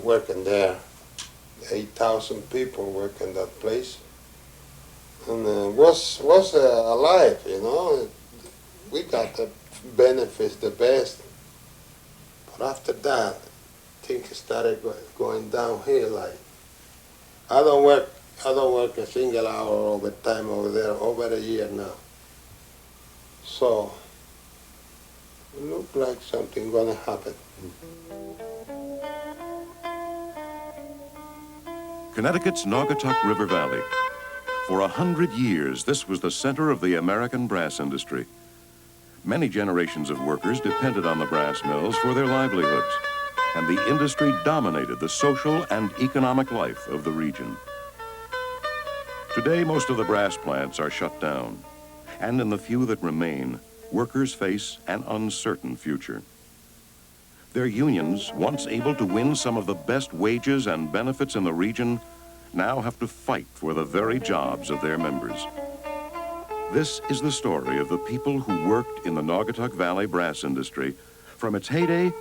working there. 8,000 people work in that place. And was alive, you know. We got the benefits the best. But after that, things started going downhill. Like I don't work a single hour overtime over there over a year now. So it looked like something gonna happen. Connecticut's Naugatuck River Valley. For 100 years, this was the center of the American brass industry. Many generations of workers depended on the brass mills for their livelihoods, and the industry dominated the social and economic life of the region. Today, most of the brass plants are shut down, and in the few that remain, workers face an uncertain future. Their unions, once able to win some of the best wages and benefits in the region, now have to fight for the very jobs of their members. This is the story of the people who worked in the Naugatuck Valley brass industry from its heyday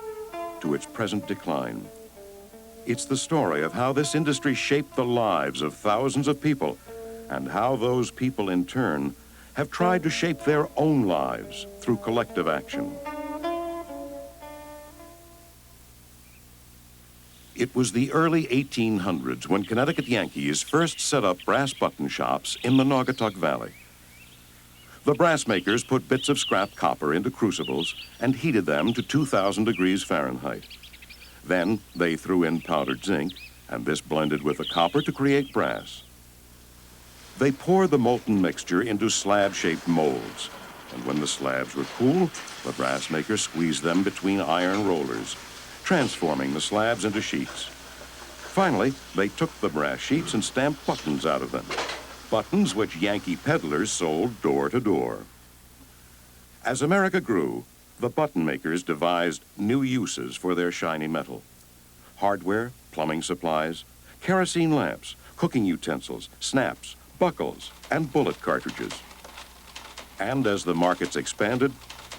to its present decline. It's the story of how this industry shaped the lives of thousands of people and how those people in turn have tried to shape their own lives through collective action. It was the early 1800s when Connecticut Yankees first set up brass button shops in the Naugatuck Valley. The brass makers put bits of scrap copper into crucibles and heated them to 2,000 degrees Fahrenheit. Then they threw in powdered zinc, and this blended with the copper to create brass. They poured the molten mixture into slab-shaped molds, and when the slabs were cool, the brass makers squeezed them between iron rollers, transforming the slabs into sheets. Finally, they took the brass sheets and stamped buttons out of them, buttons which Yankee peddlers sold door to door. As America grew, the button makers devised new uses for their shiny metal. Hardware, plumbing supplies, kerosene lamps, cooking utensils, snaps, buckles, and bullet cartridges. And as the markets expanded,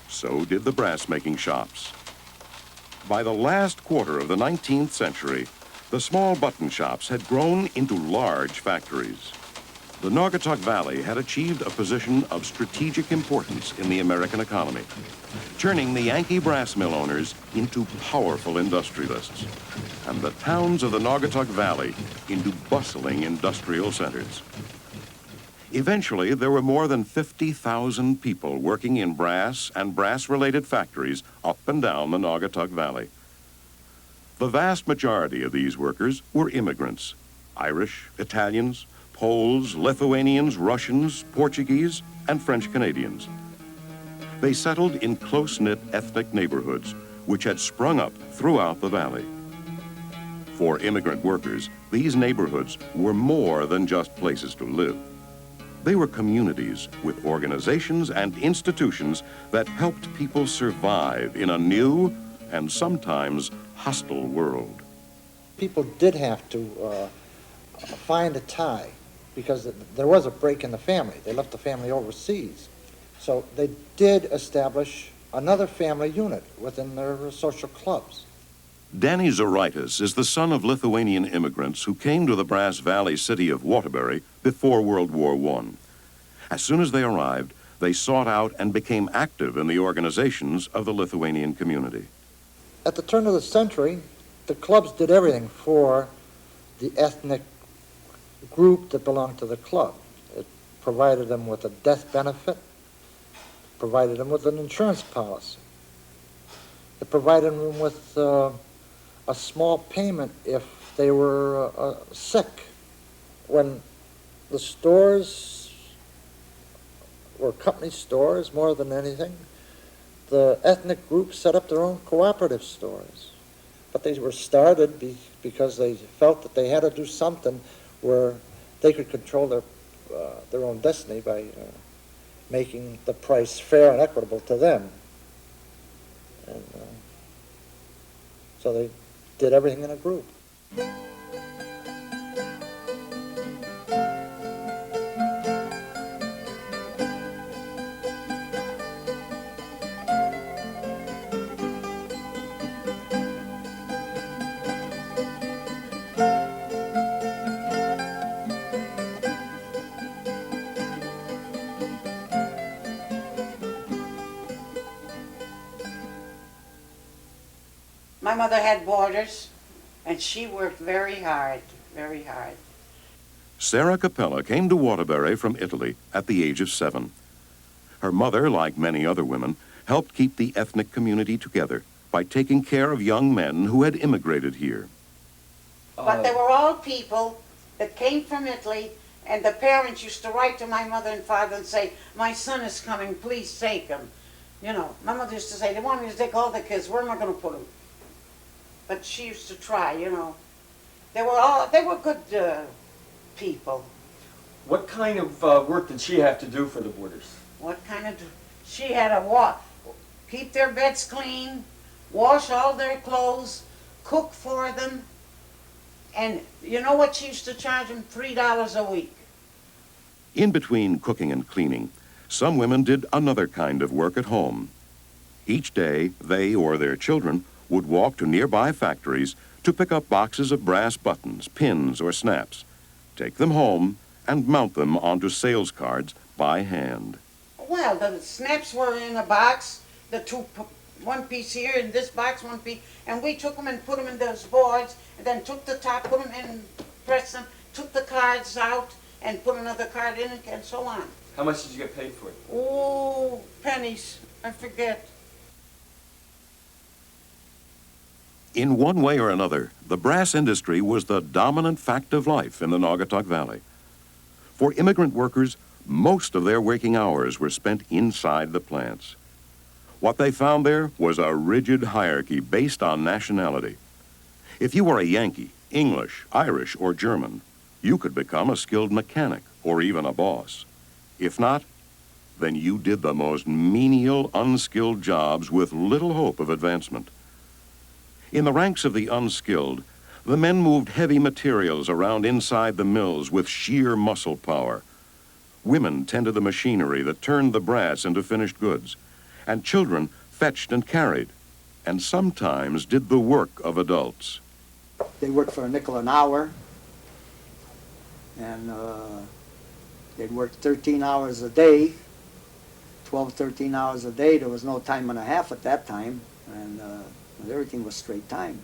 so did the brass-making shops. By the last quarter of the 19th century, the small button shops had grown into large factories. The Naugatuck Valley had achieved a position of strategic importance in the American economy, turning the Yankee brass mill owners into powerful industrialists, and the towns of the Naugatuck Valley into bustling industrial centers. Eventually, there were more than 50,000 people working in brass and brass-related factories up and down the Naugatuck Valley. The vast majority of these workers were immigrants: Irish, Italians, Poles, Lithuanians, Russians, Portuguese, and French Canadians. They settled in close-knit ethnic neighborhoods which had sprung up throughout the valley. For immigrant workers, these neighborhoods were more than just places to live. They were communities with organizations and institutions that helped people survive in a new and sometimes hostile world. People did have to find a tie because there was a break in the family. They left the family overseas. So they did establish another family unit within their social clubs. Danny Zoraitis is the son of Lithuanian immigrants who came to the Brass Valley city of Waterbury before World War I. As soon as they arrived, they sought out and became active in the organizations of the Lithuanian community. At the turn of the century, the clubs did everything for the ethnic group that belonged to the club. It provided them with a death benefit, provided them with an insurance policy. It provided them with a small payment if they were sick. When the stores were company stores more than anything, the ethnic groups set up their own cooperative stores. But they were started because they felt that they had to do something where they could control their own destiny by making the price fair and equitable to them. And so they did everything in a group. My mother had boarders, and she worked very hard, very hard. Sarah Capella came to Waterbury from Italy at the age of 7. Her mother, like many other women, helped keep the ethnic community together by taking care of young men who had immigrated here. But they were all people that came from Italy, and the parents used to write to my mother and father and say, my son is coming, please take him. You know, my mother used to say, they want me to take all the kids, where am I going to put them? But she used to try, you know. They were good people. What kind of work did she have to do for the boarders? What kind of, she had to keep their beds clean, wash all their clothes, cook for them. And you know what, she used to charge them? $3 a week. In between cooking and cleaning, some women did another kind of work at home. Each day, they or their children would walk to nearby factories to pick up boxes of brass buttons, pins, or snaps, take them home, and mount them onto sales cards by hand. Well, the snaps were in a box, one piece here in this box, one piece, and we took them and put them in those boards, and then took the top, put them in, pressed them, took the cards out, and put another card in, and so on. How much did you get paid for it? Oh, pennies, I forget. In one way or another, the brass industry was the dominant fact of life in the Naugatuck Valley. For immigrant workers, most of their waking hours were spent inside the plants. What they found there was a rigid hierarchy based on nationality. If you were a Yankee, English, Irish, or German, you could become a skilled mechanic or even a boss. If not, then you did the most menial, unskilled jobs with little hope of advancement. In the ranks of the unskilled, the men moved heavy materials around inside the mills with sheer muscle power. Women tended the machinery that turned the brass into finished goods, and children fetched and carried, and sometimes did the work of adults. They worked for a nickel an hour, and they'd work 13 hours a day, 12, 13 hours a day. There was no time and a half at that time, and everything was straight time.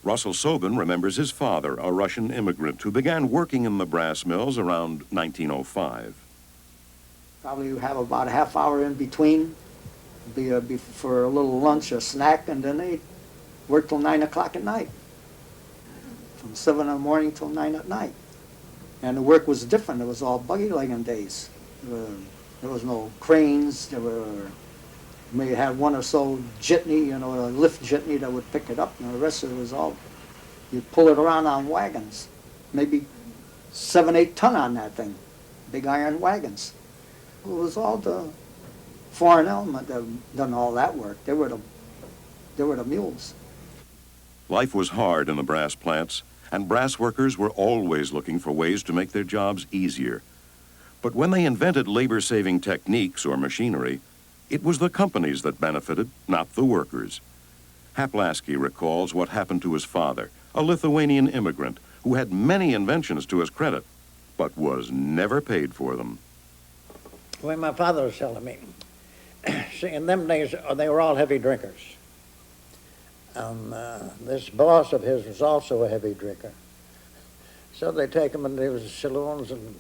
Russell Sobin remembers his father, a Russian immigrant who began working in the brass mills around 1905. Probably have about a half hour in between, be for a little lunch, a snack, and then they work till 9 o'clock at night. From 7 in the morning till 9 at night. And the work was different. It was all buggy legging days. There was no cranes. There were, may have one or so jitney, you know, a lift jitney that would pick it up, and the rest of it was all, you'd pull it around on wagons. Maybe 7, 8 ton on that thing. Big iron wagons. It was all the foreign element that done all that work. They were the mules. Life was hard in the brass plants, and brass workers were always looking for ways to make their jobs easier. But when they invented labor-saving techniques or machinery, it was the companies that benefited, not the workers. Hap Lasky recalls what happened to his father, a Lithuanian immigrant who had many inventions to his credit, but was never paid for them. The way my father was telling me, see, in them days, they were all heavy drinkers. And this boss of his was also a heavy drinker. So they take him into the saloons and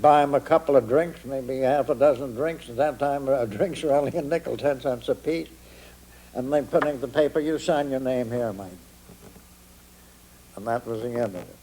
buy him a couple of drinks, maybe half a dozen drinks. At that time, drinks were only a nickel, 10 cents a piece. And they put in the paper, you sign your name here, mate. And that was the end of it.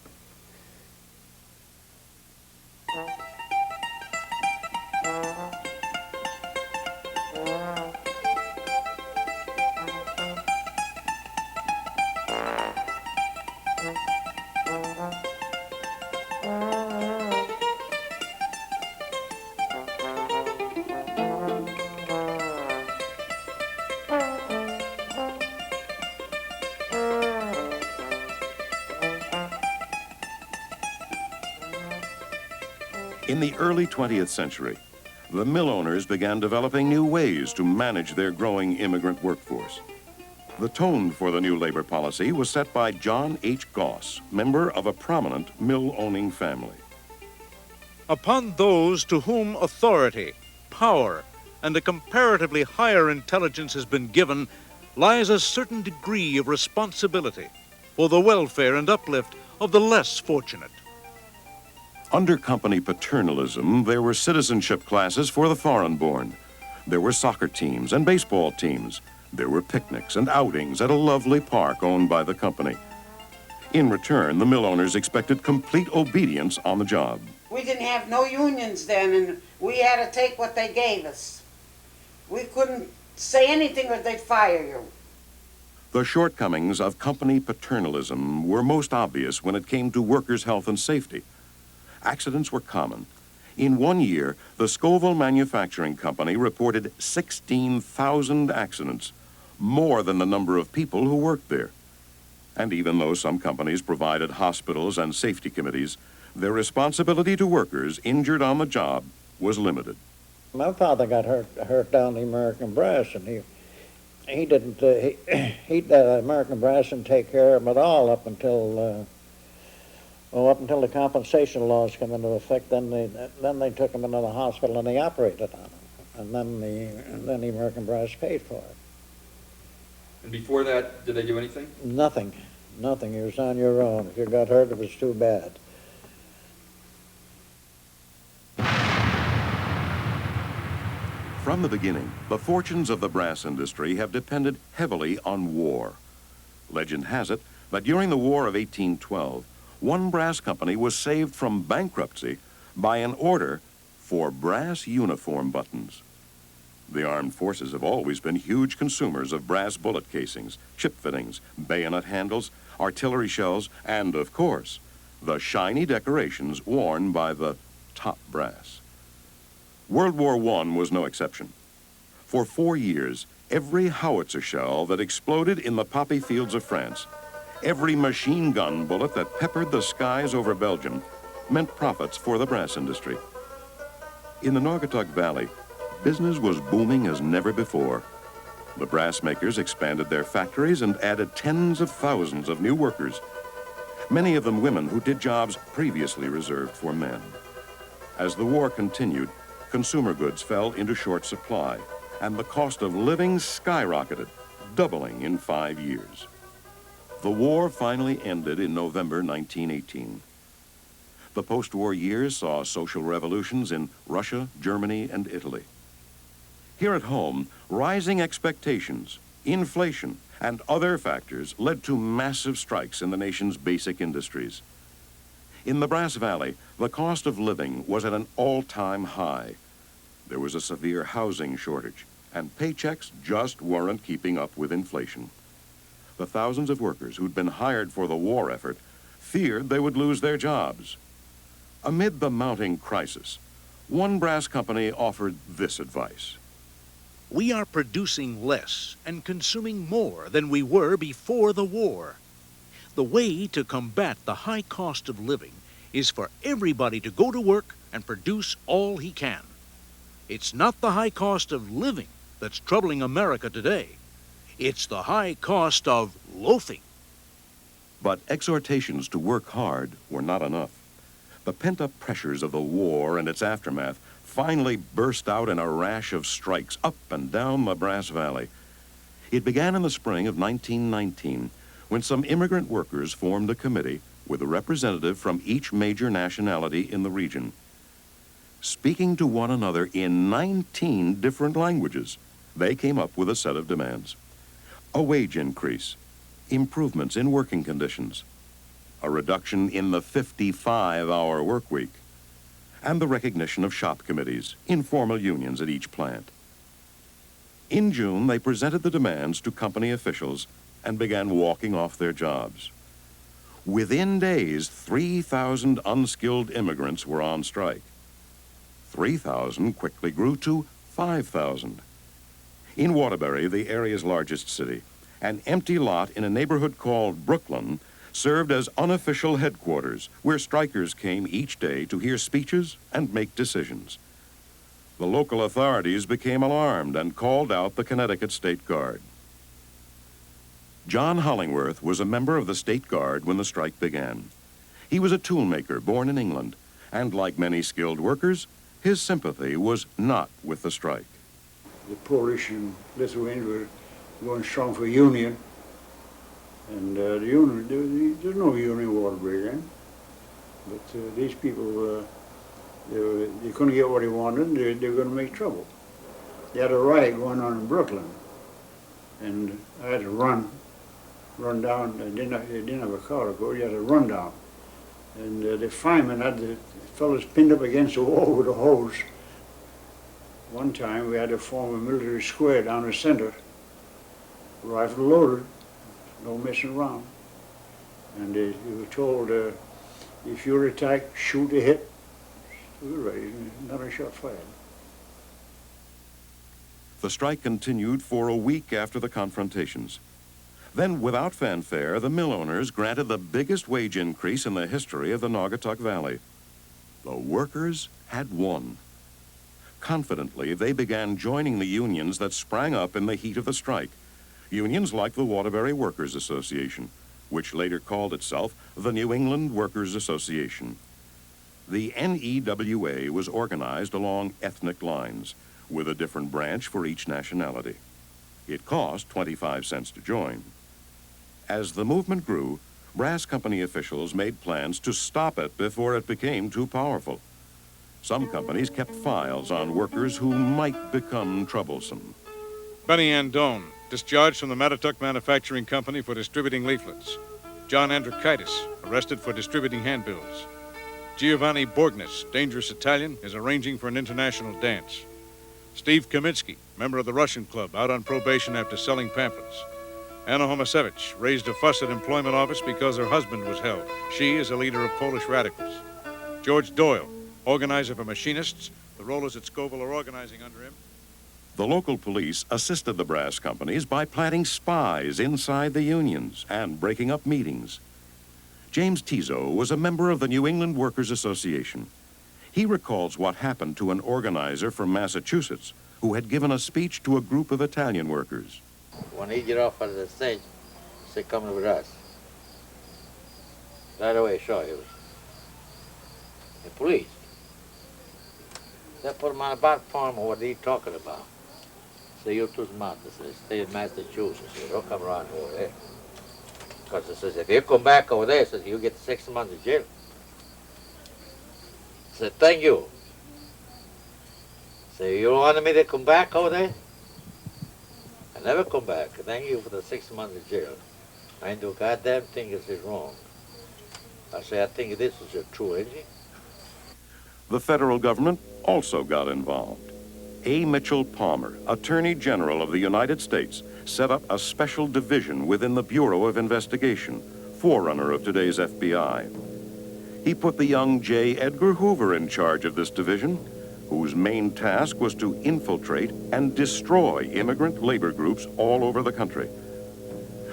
In the early 20th century, the mill owners began developing new ways to manage their growing immigrant workforce. The tone for the new labor policy was set by John H. Goss, member of a prominent mill-owning family. Upon those to whom authority, power, and a comparatively higher intelligence has been given, lies a certain degree of responsibility for the welfare and uplift of the less fortunate. Under company paternalism, there were citizenship classes for the foreign-born. There were soccer teams and baseball teams. There were picnics and outings at a lovely park owned by the company. In return, the mill owners expected complete obedience on the job. We didn't have no unions then, and we had to take what they gave us. We couldn't say anything or they'd fire you. The shortcomings of company paternalism were most obvious when it came to workers' health and safety. Accidents were common. In 1 year, the Scoville Manufacturing Company reported 16,000 accidents, more than the number of people who worked there. And even though some companies provided hospitals and safety committees, their responsibility to workers injured on the job was limited. My father got hurt down the American Brass, and he didn't American Brass didn't take care of him at all up until the compensation laws come into effect. Then they took him into the hospital and they operated on him, and then the American Brass paid for it. And before that, did they do anything? Nothing. You was on your own. If you got hurt, it was too bad. From the beginning, the fortunes of the brass industry have depended heavily on war. Legend has it that during the War of 1812, one brass company was saved from bankruptcy by an order for brass uniform buttons. The armed forces have always been huge consumers of brass bullet casings, chip fittings, bayonet handles, artillery shells, and, of course, the shiny decorations worn by the top brass. World War I was no exception. For 4 years, every howitzer shell that exploded in the poppy fields of France, every machine gun bullet that peppered the skies over Belgium, meant profits for the brass industry. In the Naugatuck Valley, business was booming as never before. The brass makers expanded their factories and added tens of thousands of new workers, many of them women who did jobs previously reserved for men. As the war continued, consumer goods fell into short supply, and the cost of living skyrocketed, doubling in 5 years. The war finally ended in November 1918. The post-war years saw social revolutions in Russia, Germany, and Italy. Here at home, rising expectations, inflation, and other factors led to massive strikes in the nation's basic industries. In the Brass Valley, the cost of living was at an all-time high. There was a severe housing shortage, and paychecks just weren't keeping up with inflation. The thousands of workers who'd been hired for the war effort feared they would lose their jobs. Amid the mounting crisis, one brass company offered this advice. We are producing less and consuming more than we were before the war. The way to combat the high cost of living is for everybody to go to work and produce all he can. It's not the high cost of living that's troubling America today. It's the high cost of loafing. But exhortations to work hard were not enough. The pent-up pressures of the war and its aftermath finally burst out in a rash of strikes up and down the Brass Valley. It began in the spring of 1919 when some immigrant workers formed a committee with a representative from each major nationality in the region. Speaking to one another in 19 different languages, they came up with a set of demands. A wage increase, improvements in working conditions, a reduction in the 55-hour work week, and the recognition of shop committees, informal unions at each plant. In June, they presented the demands to company officials and began walking off their jobs. Within days, 3,000 unskilled immigrants were on strike. 3,000 quickly grew to 5,000. In Waterbury, the area's largest city, an empty lot in a neighborhood called Brooklyn served as unofficial headquarters where strikers came each day to hear speeches and make decisions. The local authorities became alarmed and called out the Connecticut State Guard. John Hollingworth was a member of the State Guard when the strike began. He was a toolmaker born in England, and like many skilled workers, his sympathy was not with the strike. The Polish and Lithuanians going strong for union. And the union, there's no union in Waterbury then. But these people, they couldn't get what they wanted, and they were going to make trouble. They had a riot going on in Brooklyn, and I had to run down. They didn't have a car to go. You had to run down, and the firemen had the fellas pinned up against the wall with a hose. One time we had to form a military square down the center, rifle loaded, no messing around. And they were told, if you're attacked, shoot a hit. We were ready, not a shot fired. The strike continued for a week after the confrontations. Then, without fanfare, the mill owners granted the biggest wage increase in the history of the Naugatuck Valley. The workers had won. Confidently, they began joining the unions that sprang up in the heat of the strike. Unions like the Waterbury Workers Association, which later called itself the New England Workers Association. The NEWA was organized along ethnic lines, with a different branch for each nationality. It cost 25 cents to join. As the movement grew, brass company officials made plans to stop it before it became too powerful. Some companies kept files on workers who might become troublesome. Benny Andone, discharged from the Mattatuck Manufacturing Company for distributing leaflets. John Andrikaitis, arrested for distributing handbills. Giovanni Borgnes, dangerous Italian, is arranging for an international dance. Steve Kamitsky, member of the Russian Club, out on probation after selling pamphlets. Anna Homosevich raised a fuss at employment office because her husband was held. She is a leader of Polish radicals. George Doyle, organizer for machinists. The rollers at Scoville are organizing under him. The local police assisted the brass companies by planting spies inside the unions and breaking up meetings. James Tizo was a member of the New England Workers Association. He recalls what happened to an organizer from Massachusetts who had given a speech to a group of Italian workers. When he get off of the stage, he said, "Come with us." Right away, sure, he was the police. They put him on a platform, what are you talking about? So you're too smart. They said, stay in Massachusetts. You don't come around over there. Because it says, if you come back over there, it says, you get 6 months in jail. I said, thank you. So you wanted me to come back over there? I never come back. Thank you for the 6 months in jail. I ain't do a goddamn thing that is wrong. I say, I think this is true, isn't it? The federal government also got involved. A. Mitchell Palmer, Attorney General of the United States, set up a special division within the Bureau of Investigation, forerunner of today's FBI. He put the young J. Edgar Hoover in charge of this division, whose main task was to infiltrate and destroy immigrant labor groups all over the country.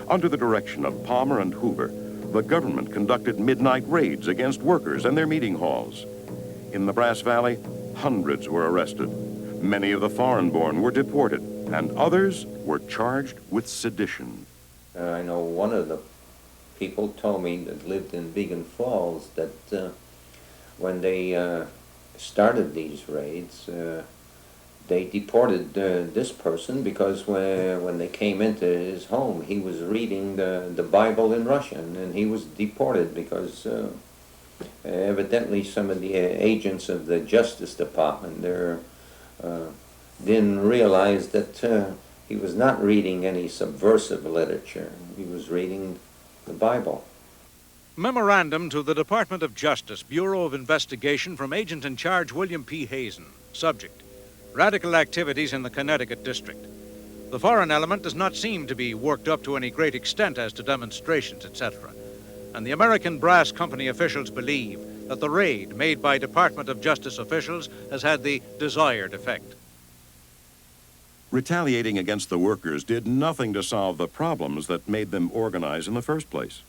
Under the direction of Palmer and Hoover, the government conducted midnight raids against workers and their meeting halls. In the Brass Valley, hundreds were arrested. Many of the foreign-born were deported, and others were charged with sedition. I know one of the people told me that lived in Vegan Falls that when they started these raids, they deported this person because when they came into his home, he was reading the Bible in Russian, and he was deported because evidently some of the agents of the Justice Department there didn't realize that he was not reading any subversive literature. He was reading the Bible. Memorandum to the Department of Justice, Bureau of Investigation from Agent in Charge William P. Hazen. Subject: radical activities in the Connecticut District. The foreign element does not seem to be worked up to any great extent as to demonstrations, etc. And the American Brass Company officials believe that the raid made by Department of Justice officials has had the desired effect. Retaliating against the workers did nothing to solve the problems that made them organize in the first place.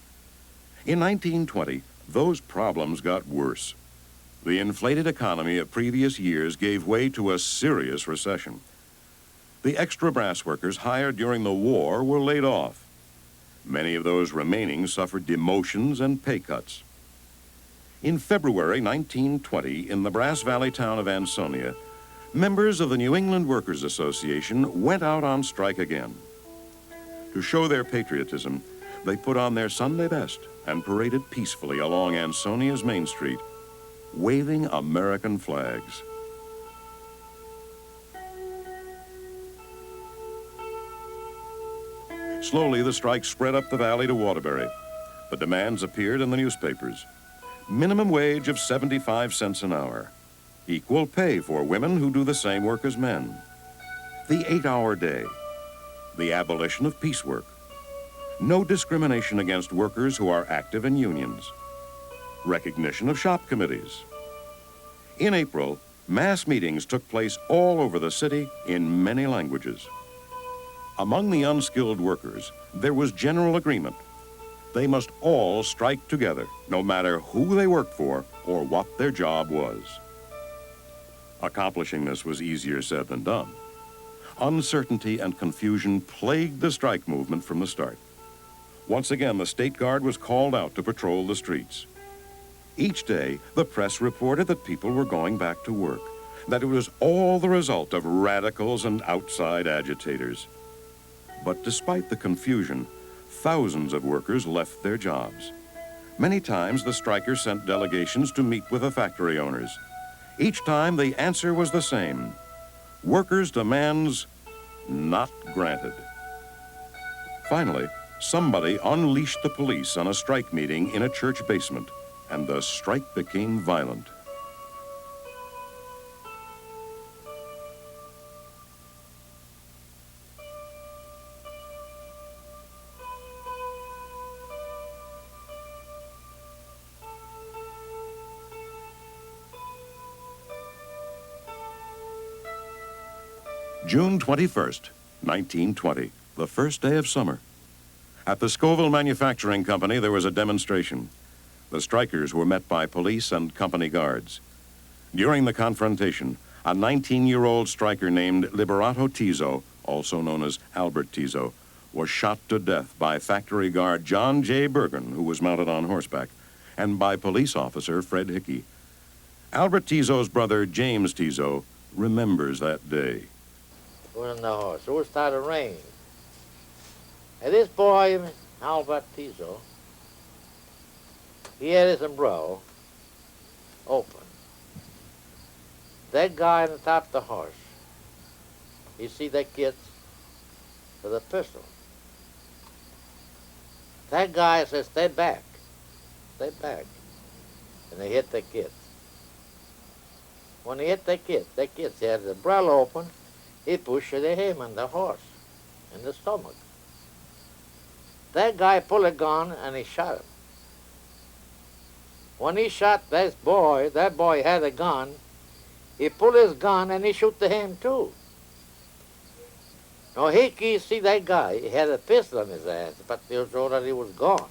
In 1920, those problems got worse. The inflated economy of previous years gave way to a serious recession. The extra brass workers hired during the war were laid off. Many of those remaining suffered demotions and pay cuts. In February 1920, in the Brass Valley town of Ansonia, members of the New England Workers Association went out on strike again. To show their patriotism, they put on their Sunday best and paraded peacefully along Ansonia's Main Street, waving American flags. Slowly, the strike spread up the valley to Waterbury. The demands appeared in the newspapers. Minimum wage of 75 cents an hour. Equal pay for women who do the same work as men. The 8-hour day. The abolition of piecework. No discrimination against workers who are active in unions. Recognition of shop committees. In April, mass meetings took place all over the city in many languages. Among the unskilled workers, there was general agreement. They must all strike together, no matter who they worked for or what their job was. Accomplishing this was easier said than done. Uncertainty and confusion plagued the strike movement from the start. Once again, the State Guard was called out to patrol the streets. Each day, the press reported that people were going back to work, that it was all the result of radicals and outside agitators. But despite the confusion, thousands of workers left their jobs. Many times, the strikers sent delegations to meet with the factory owners. Each time, the answer was the same. Workers' demands not granted. Finally, somebody unleashed the police on a strike meeting in a church basement, and the strike became violent. June 21st, 1920, the first day of summer. At the Scoville Manufacturing Company, there was a demonstration. The strikers were met by police and company guards. During the confrontation, a 19-year-old striker named Liberato Tiso, also known as Albert Tiso, was shot to death by factory guard John J. Bergen, who was mounted on horseback, and by police officer Fred Hickey. Albert Tiso's brother, James Tiso, remembers that day. We're on the horse. It was started to rain. And this boy, Albert Tiso, he had his umbrella open. That guy on the top of the horse, you see that kid with a pistol. That guy says, stay back. Stay back. And they hit the kid. When they hit the kid had the umbrella open, he pushed him on the horse, in the stomach. That guy pulled a gun and he shot him. When he shot that boy had a gun, he pulled his gun and he shot him too. Now Hickey, see that guy, he had a pistol in his ass, but he was already gone.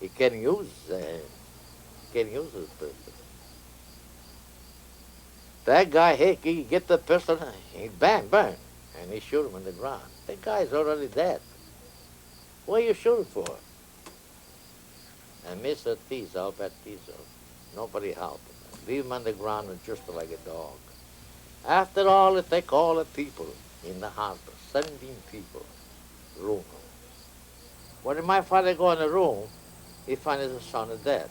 He can't use his pistol. That guy, Hickey, get the pistol, he bang, bang, and he shoot him in the ground. That guy's already dead. What are you shooting for? And Mr. Tiso, Albert Tiso, nobody helped him. Leave him on the ground and just like a dog. After all, it take all the people in the hospital, 17 people, room. When my father go in the room, he find his son is dead.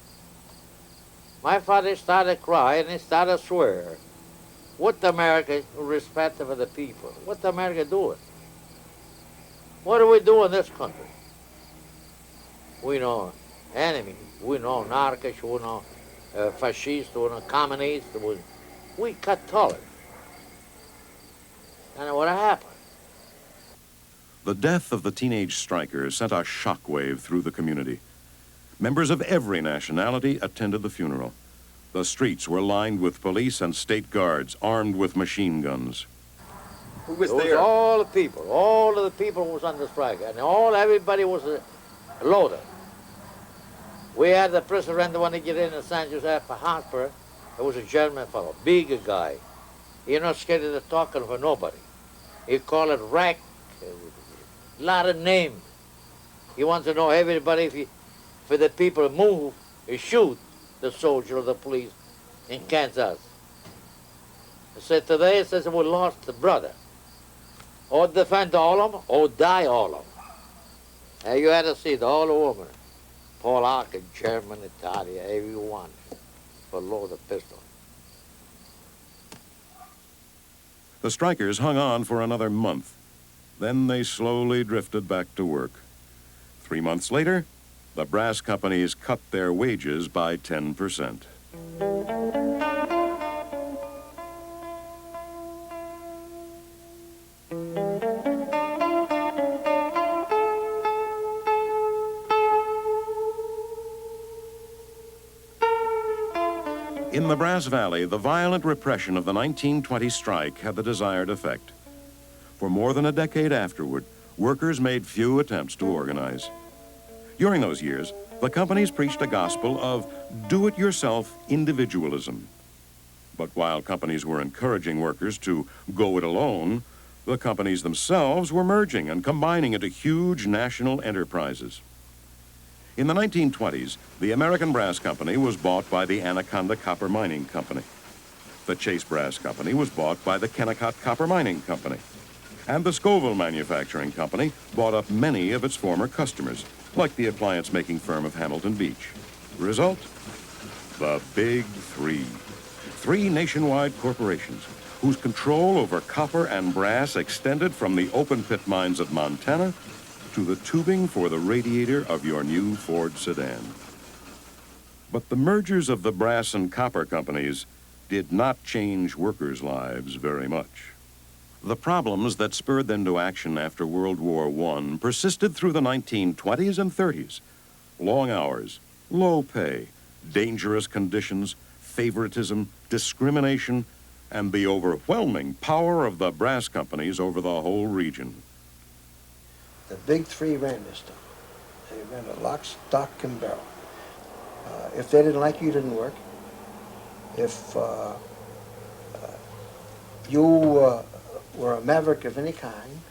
My father started crying and he started swear. What America respect for the people? What America doing? What do we do in this country? We know enemy, we know anarchists, we know fascists, we know communists, we Catholic. And what happened? The death of the teenage striker sent a shockwave through the community. Members of every nationality attended the funeral. The streets were lined with police and state guards armed with machine guns. Who was It was there? all the people was on the strike, and everybody was loaded. We had the president when he get in San Jose Hospital. It was a German fellow, bigger guy. He not scared of talking for nobody. He called it rack, a lot of name. He wants to know everybody if the people move, he shoot the soldier or the police in Kansas. He said today, he says we lost the brother. Or defend all of them, or die all of them. And you had to see the whole woman. Polak, German, Italian, everyone. For load of pistol. The strikers hung on for another month. Then they slowly drifted back to work. 3 months later, the brass companies cut their wages by 10%. In the Brass Valley, the violent repression of the 1920 strike had the desired effect. For more than a decade afterward, workers made few attempts to organize. During those years, the companies preached a gospel of do-it-yourself individualism. But while companies were encouraging workers to go it alone, the companies themselves were merging and combining into huge national enterprises. In the 1920s, the American Brass Company was bought by the Anaconda Copper Mining Company. The Chase Brass Company was bought by the Kennecott Copper Mining Company. And the Scoville Manufacturing Company bought up many of its former customers, like the appliance-making firm of Hamilton Beach. The result? The Big Three. 3 nationwide corporations whose control over copper and brass extended from the open-pit mines of Montana to the tubing for the radiator of your new Ford sedan. But the mergers of the brass and copper companies did not change workers' lives very much. The problems that spurred them to action after World War I persisted through the 1920s and 30s. Long hours, low pay, dangerous conditions, favoritism, discrimination, and the overwhelming power of the brass companies over the whole region. The Big Three ran this stuff. They ran it lock, stock, and barrel. If they didn't like you, you didn't work. If you were a maverick of any kind,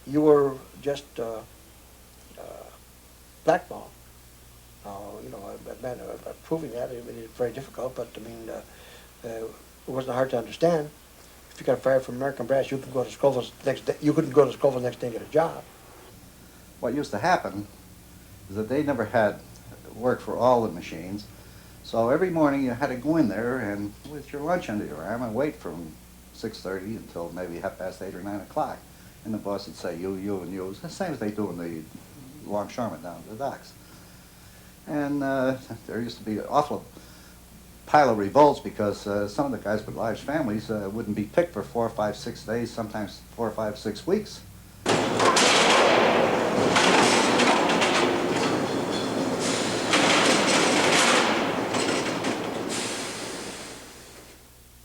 you were just blackballed. You know, proving that, it was very difficult, but I mean, it wasn't hard to understand. If you got fired from American Brass, you couldn't go to Scoville's next day. You couldn't go to Scoville next day and get a job. What used to happen is that they never had work for all the machines, so every morning you had to go in there and with your lunch under your arm and wait from 6:30 until maybe 8:30 or 9 o'clock, and the boss would say you, and you. It's the same as they do in the longshoremen down at the docks. And there used to be an awful pile of revolts because some of the guys with large families wouldn't be picked for 4, 5, 6 days, sometimes 4, 5, 6 weeks.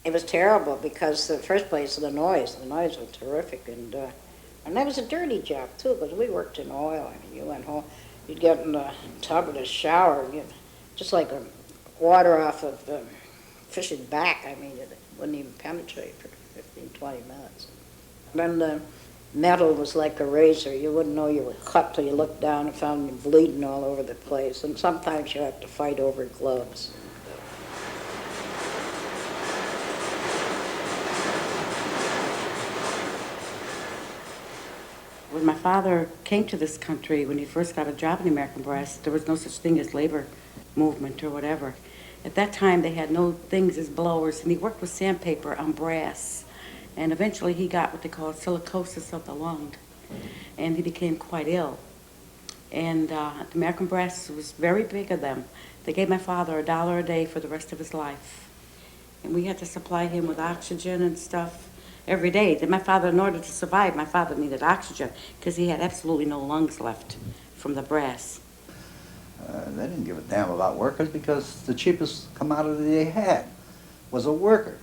It was terrible because the first place, the noise was terrific, and that was a dirty job too because we worked in oil. I mean, you went home, you'd get in the tub of the shower, just like water off of fish's back. I mean, it wouldn't even penetrate for 15, 20 minutes. Then the metal was like a razor. You wouldn't know you were cut till you looked down and found you bleeding all over the place. And sometimes you had to fight over gloves. When my father came to this country, when he first got a job in the American Brass, there was no such thing as labor movement or whatever. At that time, they had no things as blowers, and he worked with sandpaper on brass. And eventually, he got what they call silicosis of the lung, and he became quite ill. And the American Brass was very big of them. They gave my father $1 a day for the rest of his life. And we had to supply him with oxygen and stuff every day. Then my father, in order to survive, my father needed oxygen because he had absolutely no lungs left from the brass. They didn't give a damn about workers because the cheapest commodity they had was a worker.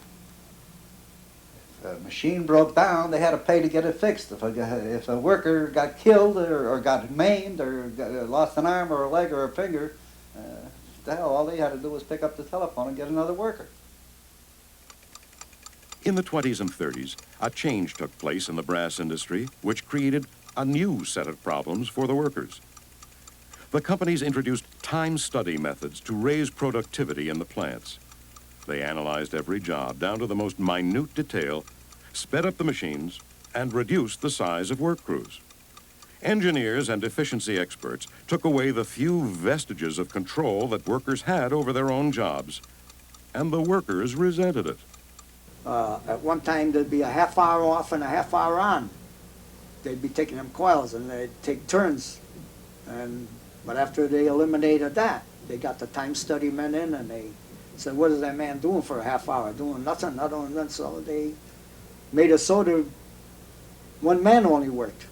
If a machine broke down, they had to pay to get it fixed. If a worker got killed or got maimed or lost an arm or a leg or a finger, the hell, all they had to do was pick up the telephone and get another worker. In the 20s and 30s, a change took place in the brass industry, which created a new set of problems for the workers. The companies introduced time study methods to raise productivity in the plants. They analyzed every job down to the most minute detail, sped up the machines, and reduced the size of work crews. Engineers and efficiency experts took away the few vestiges of control that workers had over their own jobs, and the workers resented it. At one time, there'd be a half hour off and a half hour on. They'd be taking them coils, and they'd take turns. But after they eliminated that, they got the time study men in, and they said, what is that man doing for a half hour? Doing nothing, not doing nothing. So they made it so that one man only worked.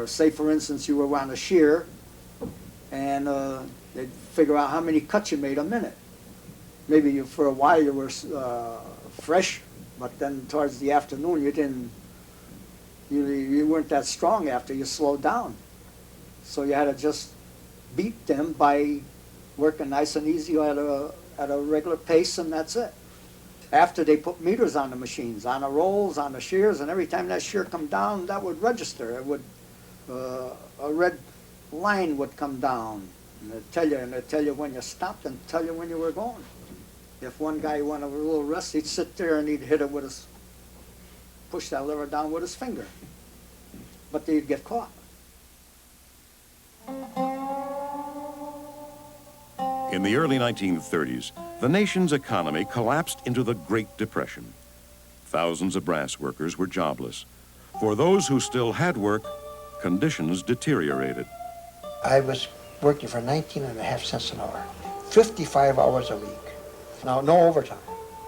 Say, for instance, you were on a shear, and they'd figure out how many cuts you made a minute. Maybe for a while you were fresh, but then towards the afternoon you weren't that strong after you slowed down. So you had to just beat them by working nice and easy at a regular pace, and that's it. After they put meters on the machines, on the rolls, on the shears, and every time that shear come down, that would register. It would, a red line would come down, and it'd tell you when you stopped and tell you when you were going. If one guy wanted a little rest, he'd sit there and he'd hit it with his, push that lever down with his finger. But they'd get caught. In the early 1930s, the nation's economy collapsed into the Great Depression. Thousands of brass workers were jobless. For those who still had work, conditions deteriorated. I was working for 19.5 cents an hour, 55 hours a week. Now, no overtime.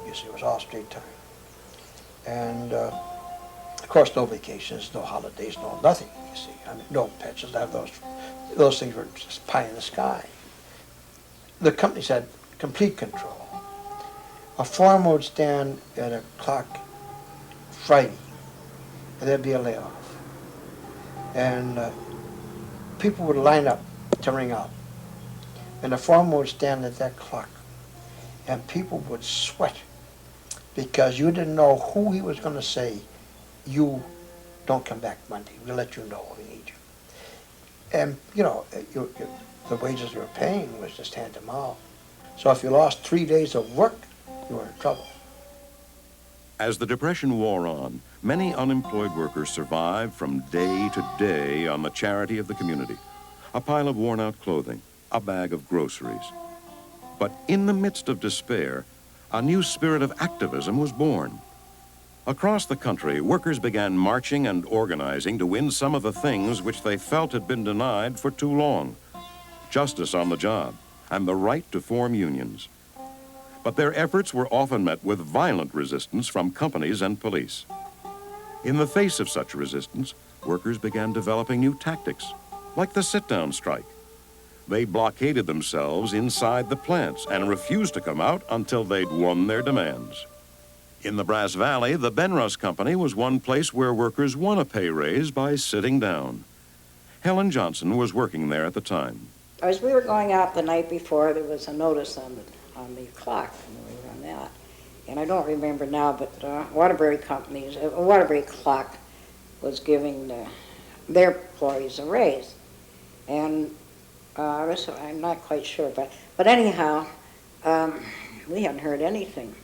You see, it was all straight time. And, of course, no vacations, no holidays, no nothing, you see. I mean, no pensions. Those things were just pie in the sky. The companies had complete control. A foreman would stand at a clock Friday, and there'd be a layoff. And people would line up to ring out. And the foreman would stand at that clock, and people would sweat because you didn't know who he was going to say, you don't come back Monday. We'll let you know we need you. And, you know, the wages you were paying was just hand to mouth. So if you lost 3 days of work, you were in trouble. As the Depression wore on, many unemployed workers survived from day to day on the charity of the community. A pile of worn-out clothing, a bag of groceries. But in the midst of despair, a new spirit of activism was born. Across the country, workers began marching and organizing to win some of the things which they felt had been denied for too long. Justice on the job, and the right to form unions. But their efforts were often met with violent resistance from companies and police. In the face of such resistance, workers began developing new tactics, like the sit-down strike. They blockaded themselves inside the plants and refused to come out until they'd won their demands. In the Brass Valley, the Benrus Company was one place where workers won a pay raise by sitting down. Helen Johnson was working there at the time. As we were going out the night before, there was a notice on the clock, and we were on that. And I don't remember now, but Waterbury companies, Waterbury clock was giving their employees a raise. And I'm not quite sure, but anyhow, we hadn't heard anything.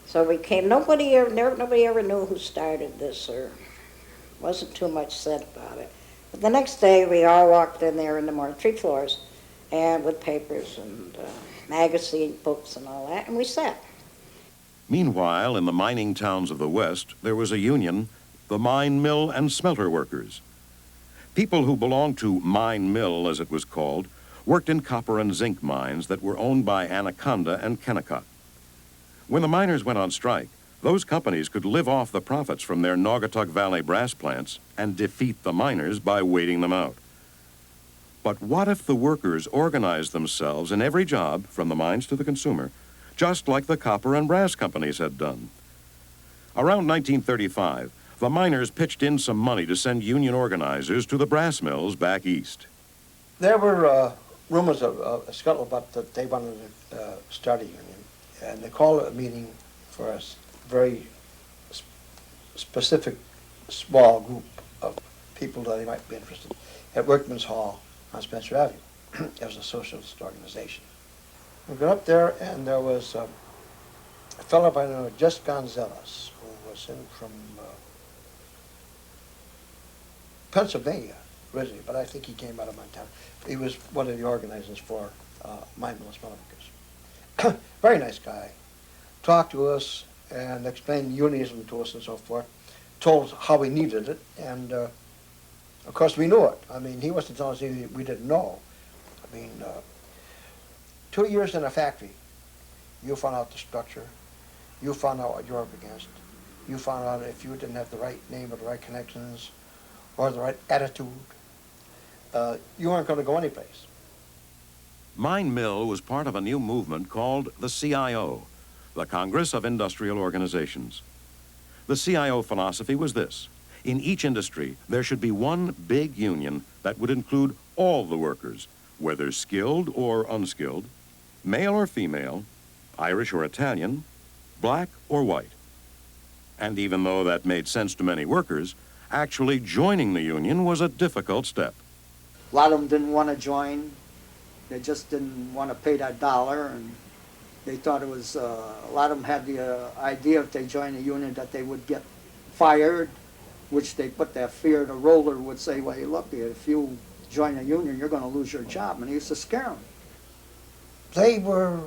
So we came, nobody ever knew who started this, or wasn't too much said about it. But the next day, we all walked in there in the morning, 3 floors, and with papers and magazine books and all that, and we sat. Meanwhile, in the mining towns of the West, there was a union, the mine, mill, and smelter workers. People who belonged to Mine Mill, as it was called, worked in copper and zinc mines that were owned by Anaconda and Kennecott. When the miners went on strike, those companies could live off the profits from their Naugatuck Valley brass plants and defeat the miners by waiting them out. But what if the workers organized themselves in every job, from the mines to the consumer, just like the copper and brass companies had done? Around 1935, the miners pitched in some money to send union organizers to the brass mills back east. There were rumors of a scuttlebutt that they wanted to start a union, and they called a meeting for a very specific small group of people that they might be interested at Workman's Hall on Spencer Avenue. It was a socialist organization. We got up there, and there was a fellow by the name of Jess Gonzalez, who was in from Pennsylvania, originally, but I think he came out of Montana. He was one of the organizers for Mine Mill Workers. Very nice guy. Talked to us and explained unionism to us and so forth. Told us how we needed it, and of course we knew it. I mean, he wasn't telling us anything we didn't know. I mean, 2 years in a factory, you found out the structure, you found out what you're up against, you found out if you didn't have the right name or the right connections or the right attitude, you weren't going to go anyplace. Mine Mill was part of a new movement called the CIO, the Congress of Industrial Organizations. The CIO philosophy was this: in each industry, there should be one big union that would include all the workers, whether skilled or unskilled, male or female, Irish or Italian, black or white. And even though that made sense to many workers, actually joining the union was a difficult step. A lot of them didn't want to join. They just didn't want to pay that dollar, and they thought it was, a lot of them had the idea if they joined the union that they would get fired, which they put that fear. The roller would say, well, hey, look, if you join a union, you're going to lose your job, and he used to scare them. They were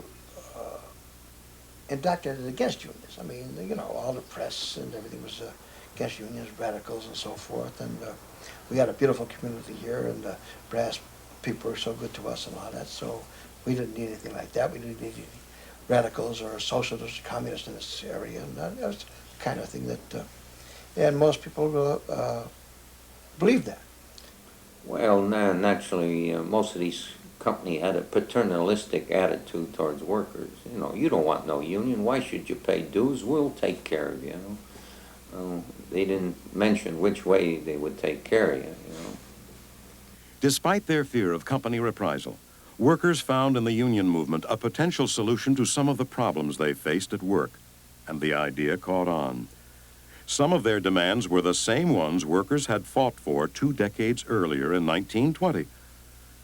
indoctrinated against unions. I mean, you know, all the press and everything was against unions, radicals and so forth, and we had a beautiful community here, and the brass people were so good to us and all that, so we didn't need anything like that. We didn't need any radicals or socialists or communists in this area, and that was the kind of thing that, and most people believed that. Well, naturally, most of these companies had a paternalistic attitude towards workers. You know, you don't want no union. Why should you pay dues? We'll take care of you. You know, they didn't mention which way they would take care of you. You know. Despite their fear of company reprisal, workers found in the union movement a potential solution to some of the problems they faced at work, and the idea caught on. Some of their demands were the same ones workers had fought for 2 decades earlier in 1920.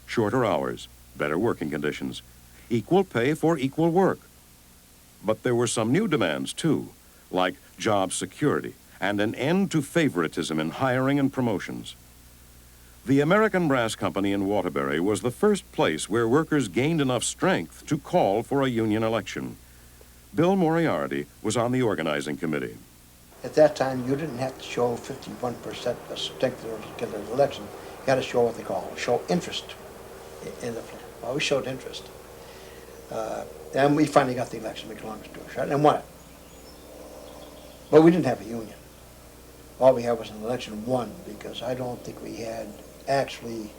Shorter hours, better working conditions, equal pay for equal work. But there were some new demands, too, like job security and an end to favoritism in hiring and promotions. The American Brass Company in Waterbury was the first place where workers gained enough strength to call for a union election. Bill Moriarty was on the organizing committee. At that time, you didn't have to show 51% of strength to get an election. You had to show what they call show interest in the plan. Well, we showed interest. And we finally got the election, make a long story short, and won it. But we didn't have a union. All we had was an election won, because I don't think we had actually,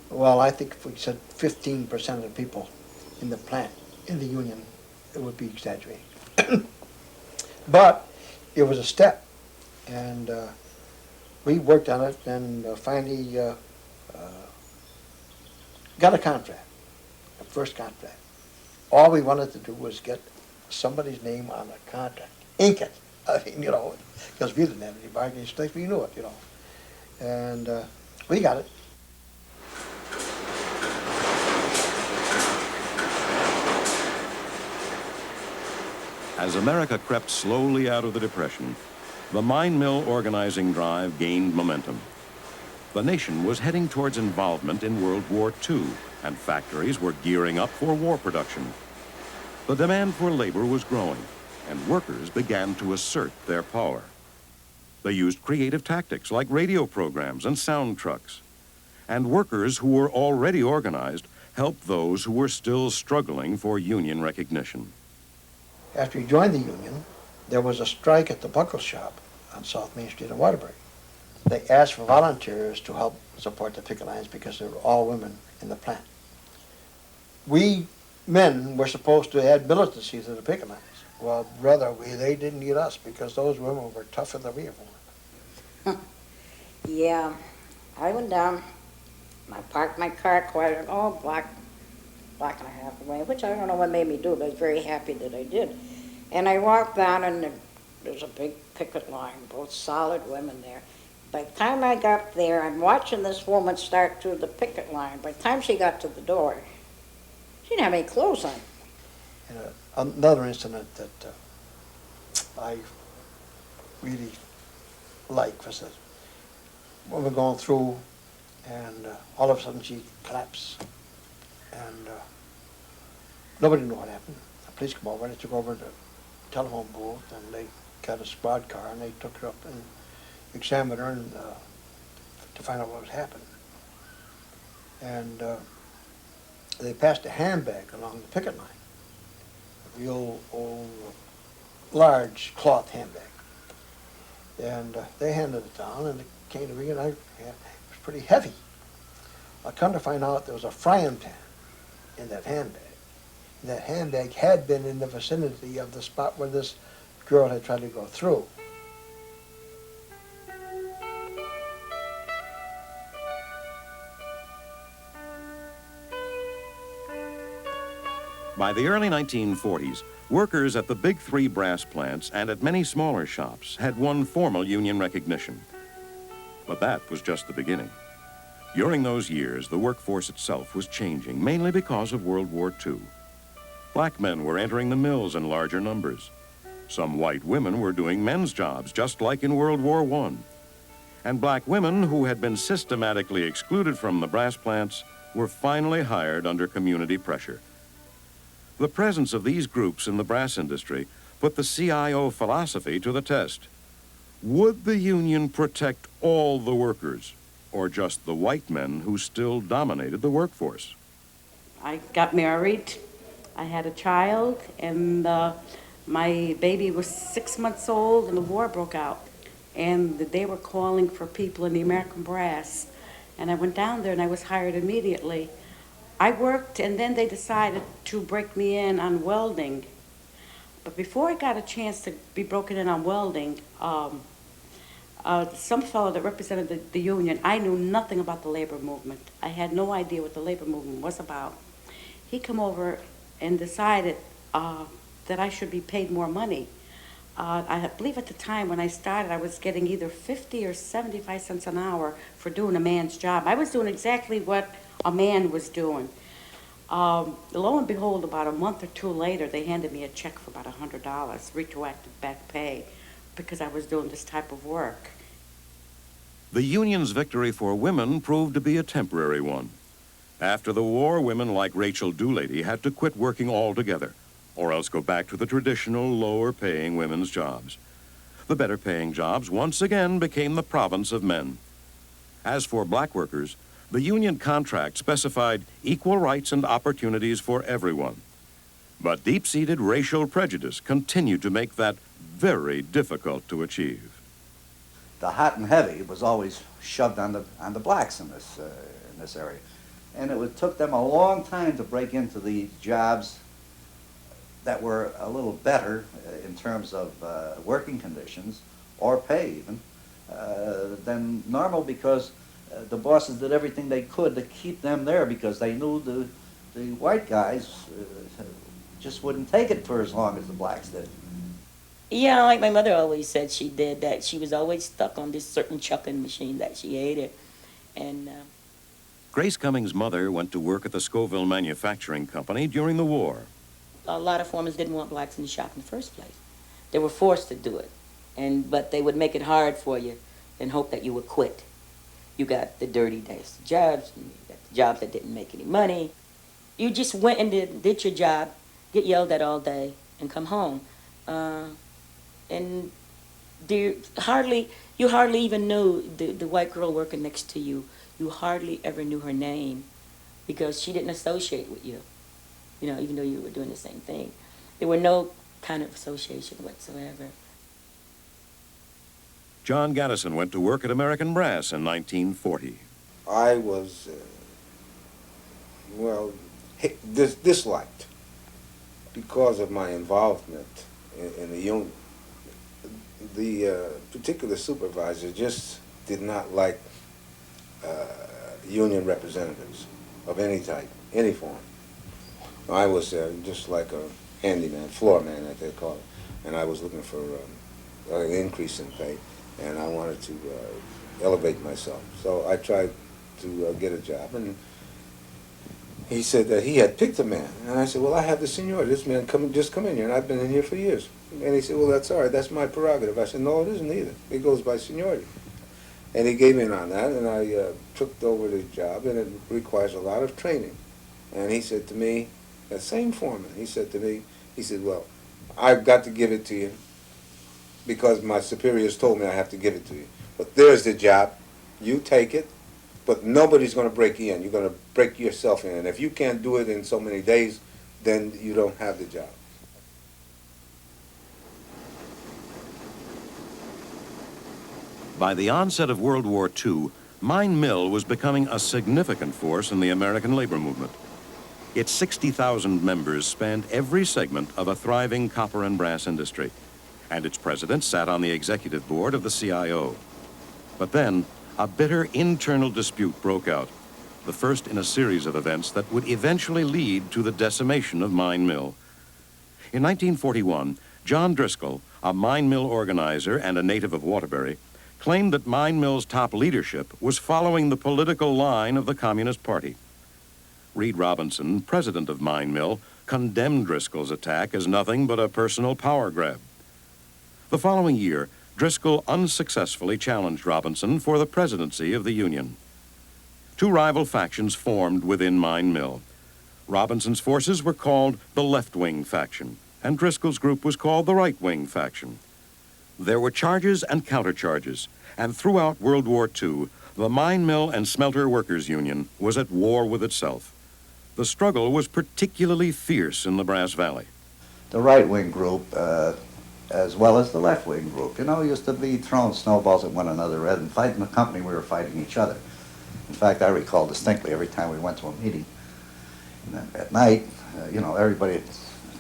well, I think if we said 15% of the people in the plant, in the union, it would be exaggerating. But it was a step, and we worked on it, and finally got a contract, a first contract. All we wanted to do was get somebody's name on the contract, ink it. I mean, you know, because we didn't have any bargaining strength, we knew it, you know. And we got it. As America crept slowly out of the Depression, the mine mill organizing drive gained momentum. The nation was heading towards involvement in World War II, and factories were gearing up for war production. The demand for labor was growing, and workers began to assert their power. They used creative tactics like radio programs and sound trucks. And workers who were already organized helped those who were still struggling for union recognition. After we joined the union, there was a strike at the buckle shop on South Main Street in Waterbury. They asked for volunteers to help support the picket lines because they were all women in the plant. We men were supposed to add militancy to the picket lines. Well, brother, they didn't need us because those women were tougher than we ever were. Yeah, I went down, I parked my car quite, block and a half away, which I don't know what made me do, but I was very happy that I did. And I walked down, and there's a big picket line, both solid women there. By the time I got there, I'm watching this woman start through the picket line. By the time she got to the door, she didn't have any clothes on. And another incident that I really like was that when we're going through And all of a sudden she collapsed. And nobody knew what happened. The police come over and they took over the telephone booth and they got a squad car and they took her up and examined her and, to find out what was happening. And they passed a handbag along the picket line, a real old, large cloth handbag. And they handed it down and it came to me and it was pretty heavy. I come to find out there was a frying pan in that handbag. And that handbag had been in the vicinity of the spot where this girl had tried to go through. By the early 1940s, workers at the big three brass plants and at many smaller shops had won formal union recognition. But that was just the beginning. During those years, the workforce itself was changing, mainly because of World War II. Black men were entering the mills in larger numbers. Some white women were doing men's jobs, just like in World War I. And black women who had been systematically excluded from the brass plants were finally hired under community pressure. The presence of these groups in the brass industry put the CIO philosophy to the test. Would the union protect all the workers, or just the white men who still dominated the workforce? I got married, I had a child, and my baby was 6 months old and the war broke out. And they were calling for people in the American Brass. And I went down there and I was hired immediately. I worked, and then they decided to break me in on welding. But before I got a chance to be broken in on welding, some fellow that represented the union, I knew nothing about the labor movement. I had no idea what the labor movement was about. He came over and decided that I should be paid more money. I believe at the time when I started, I was getting either 50 or 75 cents an hour for doing a man's job. I was doing exactly what a man was doing. Lo and behold, about a month or two later, they handed me a check for about $100, retroactive back pay, because I was doing this type of work. The union's victory for women proved to be a temporary one. After the war, women like Rachel Doolady had to quit working altogether, or else go back to the traditional lower-paying women's jobs. The better-paying jobs once again became the province of men. As for black workers, the union contract specified equal rights and opportunities for everyone. But deep-seated racial prejudice continued to make that very difficult to achieve. The hot and heavy was always shoved on the blacks in this area. And took them a long time to break into the jobs that were a little better in terms of working conditions or pay even than normal, because the bosses did everything they could to keep them there, because they knew the white guys just wouldn't take it for as long as the blacks did. Yeah, like my mother always said she did, that she was always stuck on this certain chucking machine that she hated. And Grace Cummings' mother went to work at the Scoville Manufacturing Company during the war. a lot of foremen didn't want blacks in the shop in the first place. They were forced to do it, but they would make it hard for you and hope that you would quit. You got the dirty days jobs, you got the jobs that didn't make any money. You just went and did your job, get yelled at all day, and come home. And you hardly even knew the white girl working next to you. You hardly ever knew her name because she didn't associate with you, even though you were doing the same thing. There were no kind of association whatsoever. John Gaddison went to work at American Brass in 1940. I was, disliked because of my involvement in the union. The particular supervisor just did not like union representatives of any type, any form. I was just like a handyman, floor man, as they call it, and I was looking for an increase in pay, and I wanted to elevate myself. So I tried to get a job, and he said that he had picked a man, and I said, well, I have the seniority. This man just come in here, and I've been in here for years. And he said, well, that's all right. That's my prerogative. I said, no, it isn't either. It goes by seniority. And he gave in on that, and I took over the job, and it requires a lot of training. And he said to me, that same foreman, he said to me, he said, well, I've got to give it to you because my superiors told me I have to give it to you. But there's the job. You take it, but nobody's going to break you in. You're going to break yourself in. And if you can't do it in so many days, then you don't have the job. By the onset of World War II, Mine Mill was becoming a significant force in the American labor movement. Its 60,000 members spanned every segment of a thriving copper and brass industry, and its president sat on the executive board of the CIO. But then, a bitter internal dispute broke out, the first in a series of events that would eventually lead to the decimation of Mine Mill. In 1941, John Driscoll, a mine mill organizer and a native of Waterbury, claimed that Mine Mill's top leadership was following the political line of the Communist Party. Reed Robinson, president of Mine Mill, condemned Driscoll's attack as nothing but a personal power grab. The following year, Driscoll unsuccessfully challenged Robinson for the presidency of the Union. Two rival factions formed within Mine Mill. Robinson's forces were called the left-wing faction, and Driscoll's group was called the right-wing faction. There were charges and countercharges, and throughout World War II, the Mine Mill and Smelter Workers Union was at war with itself. The struggle was particularly fierce in the Brass Valley. The right-wing group, as well as the left-wing group, used to be throwing snowballs at one another. Rather than fighting the company, we were fighting each other. In fact, I recall distinctly every time we went to a meeting, at night, everybody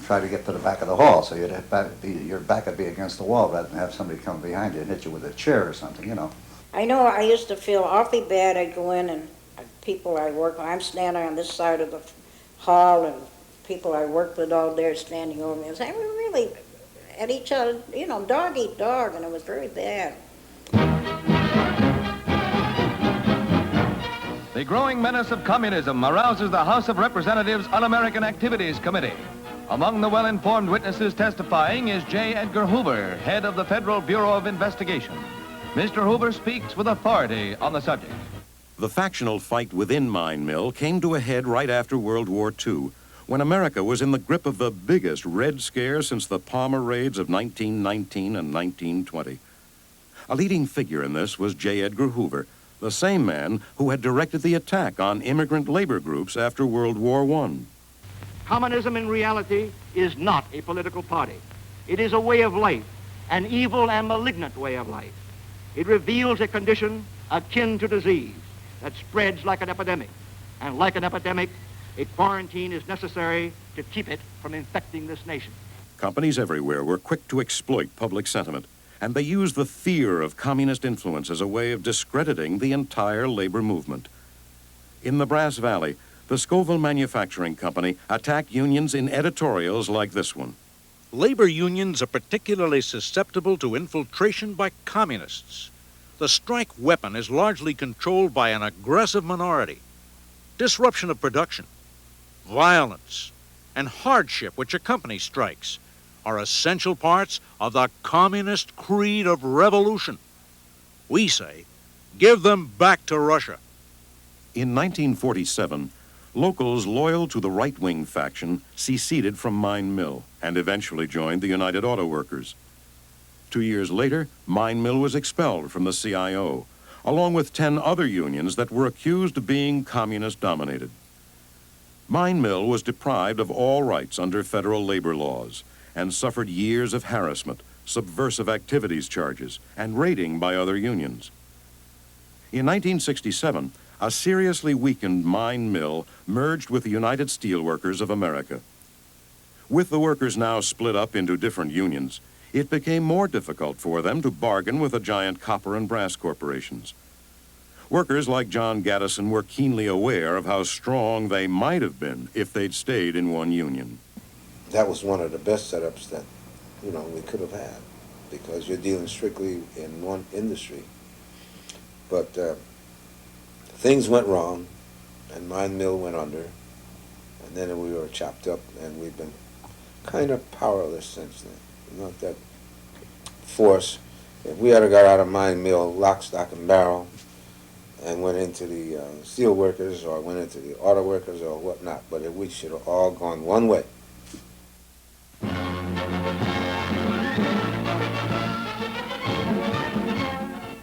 try to get to the back of the hall, so your back would be against the wall rather than have somebody come behind you and hit you with a chair or something, I know I used to feel awfully bad. I'd go in and people I work with, I'm standing on this side of the hall and people I worked with all there standing over me. I was like, we really at each other, dog eat dog, and it was very bad. The growing menace of communism arouses the House of Representatives Un-American Activities Committee. Among the well-informed witnesses testifying is J. Edgar Hoover, head of the Federal Bureau of Investigation. Mr. Hoover speaks with authority on the subject. The factional fight within Mine Mill came to a head right after World War II, when America was in the grip of the biggest Red Scare since the Palmer raids of 1919 and 1920. A leading figure in this was J. Edgar Hoover, the same man who had directed the attack on immigrant labor groups after World War I. Communism in reality is not a political party. It is a way of life, an evil and malignant way of life. It reveals a condition akin to disease that spreads like an epidemic. And like an epidemic, a quarantine is necessary to keep it from infecting this nation. Companies everywhere were quick to exploit public sentiment, and they used the fear of communist influence as a way of discrediting the entire labor movement. In the Brass Valley, the Scoville Manufacturing Company attacked unions in editorials like this one. Labor unions are particularly susceptible to infiltration by communists. The strike weapon is largely controlled by an aggressive minority. Disruption of production, violence, and hardship which accompany strikes are essential parts of the communist creed of revolution. We say, give them back to Russia. In 1947, locals loyal to the right-wing faction seceded from Mine Mill and eventually joined the United Auto Workers. 2 years later, Mine Mill was expelled from the CIO, along with 10 other unions that were accused of being communist-dominated. Mine Mill was deprived of all rights under federal labor laws and suffered years of harassment, subversive activities charges, and raiding by other unions. In 1967, a seriously weakened Mine Mill merged with the United Steelworkers of America. With the workers now split up into different unions, it became more difficult for them to bargain with the giant copper and brass corporations. Workers like John Gaddison were keenly aware of how strong they might have been if they'd stayed in one union. That was one of the best setups that, we could have had, because you're dealing strictly in one industry. But things went wrong, and Mine Mill went under, and then we were chopped up, and we've been kind of powerless since then. Not that force If we had got out of mine mill, lock, stock, and barrel, and went into the steel workers or went into the auto workers or whatnot, but we should have all gone one way.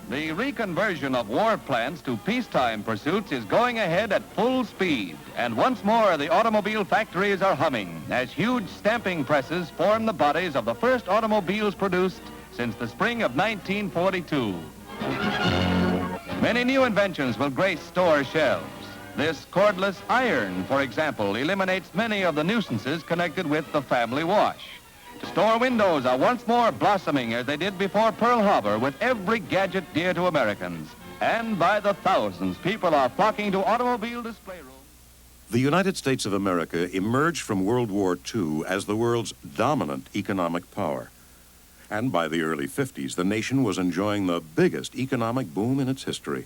The reconversion of war plants to peacetime pursuits is going ahead at full speed. And once more, the automobile factories are humming as huge stamping presses form the bodies of the first automobiles produced since the spring of 1942. Many new inventions will grace store shelves. This cordless iron, for example, eliminates many of the nuisances connected with the family wash. Store windows are once more blossoming as they did before Pearl Harbor with every gadget dear to Americans. And by the thousands, people are flocking to automobile display rooms. The United States of America emerged from World War II as the world's dominant economic power. And by the early 50s, the nation was enjoying the biggest economic boom in its history.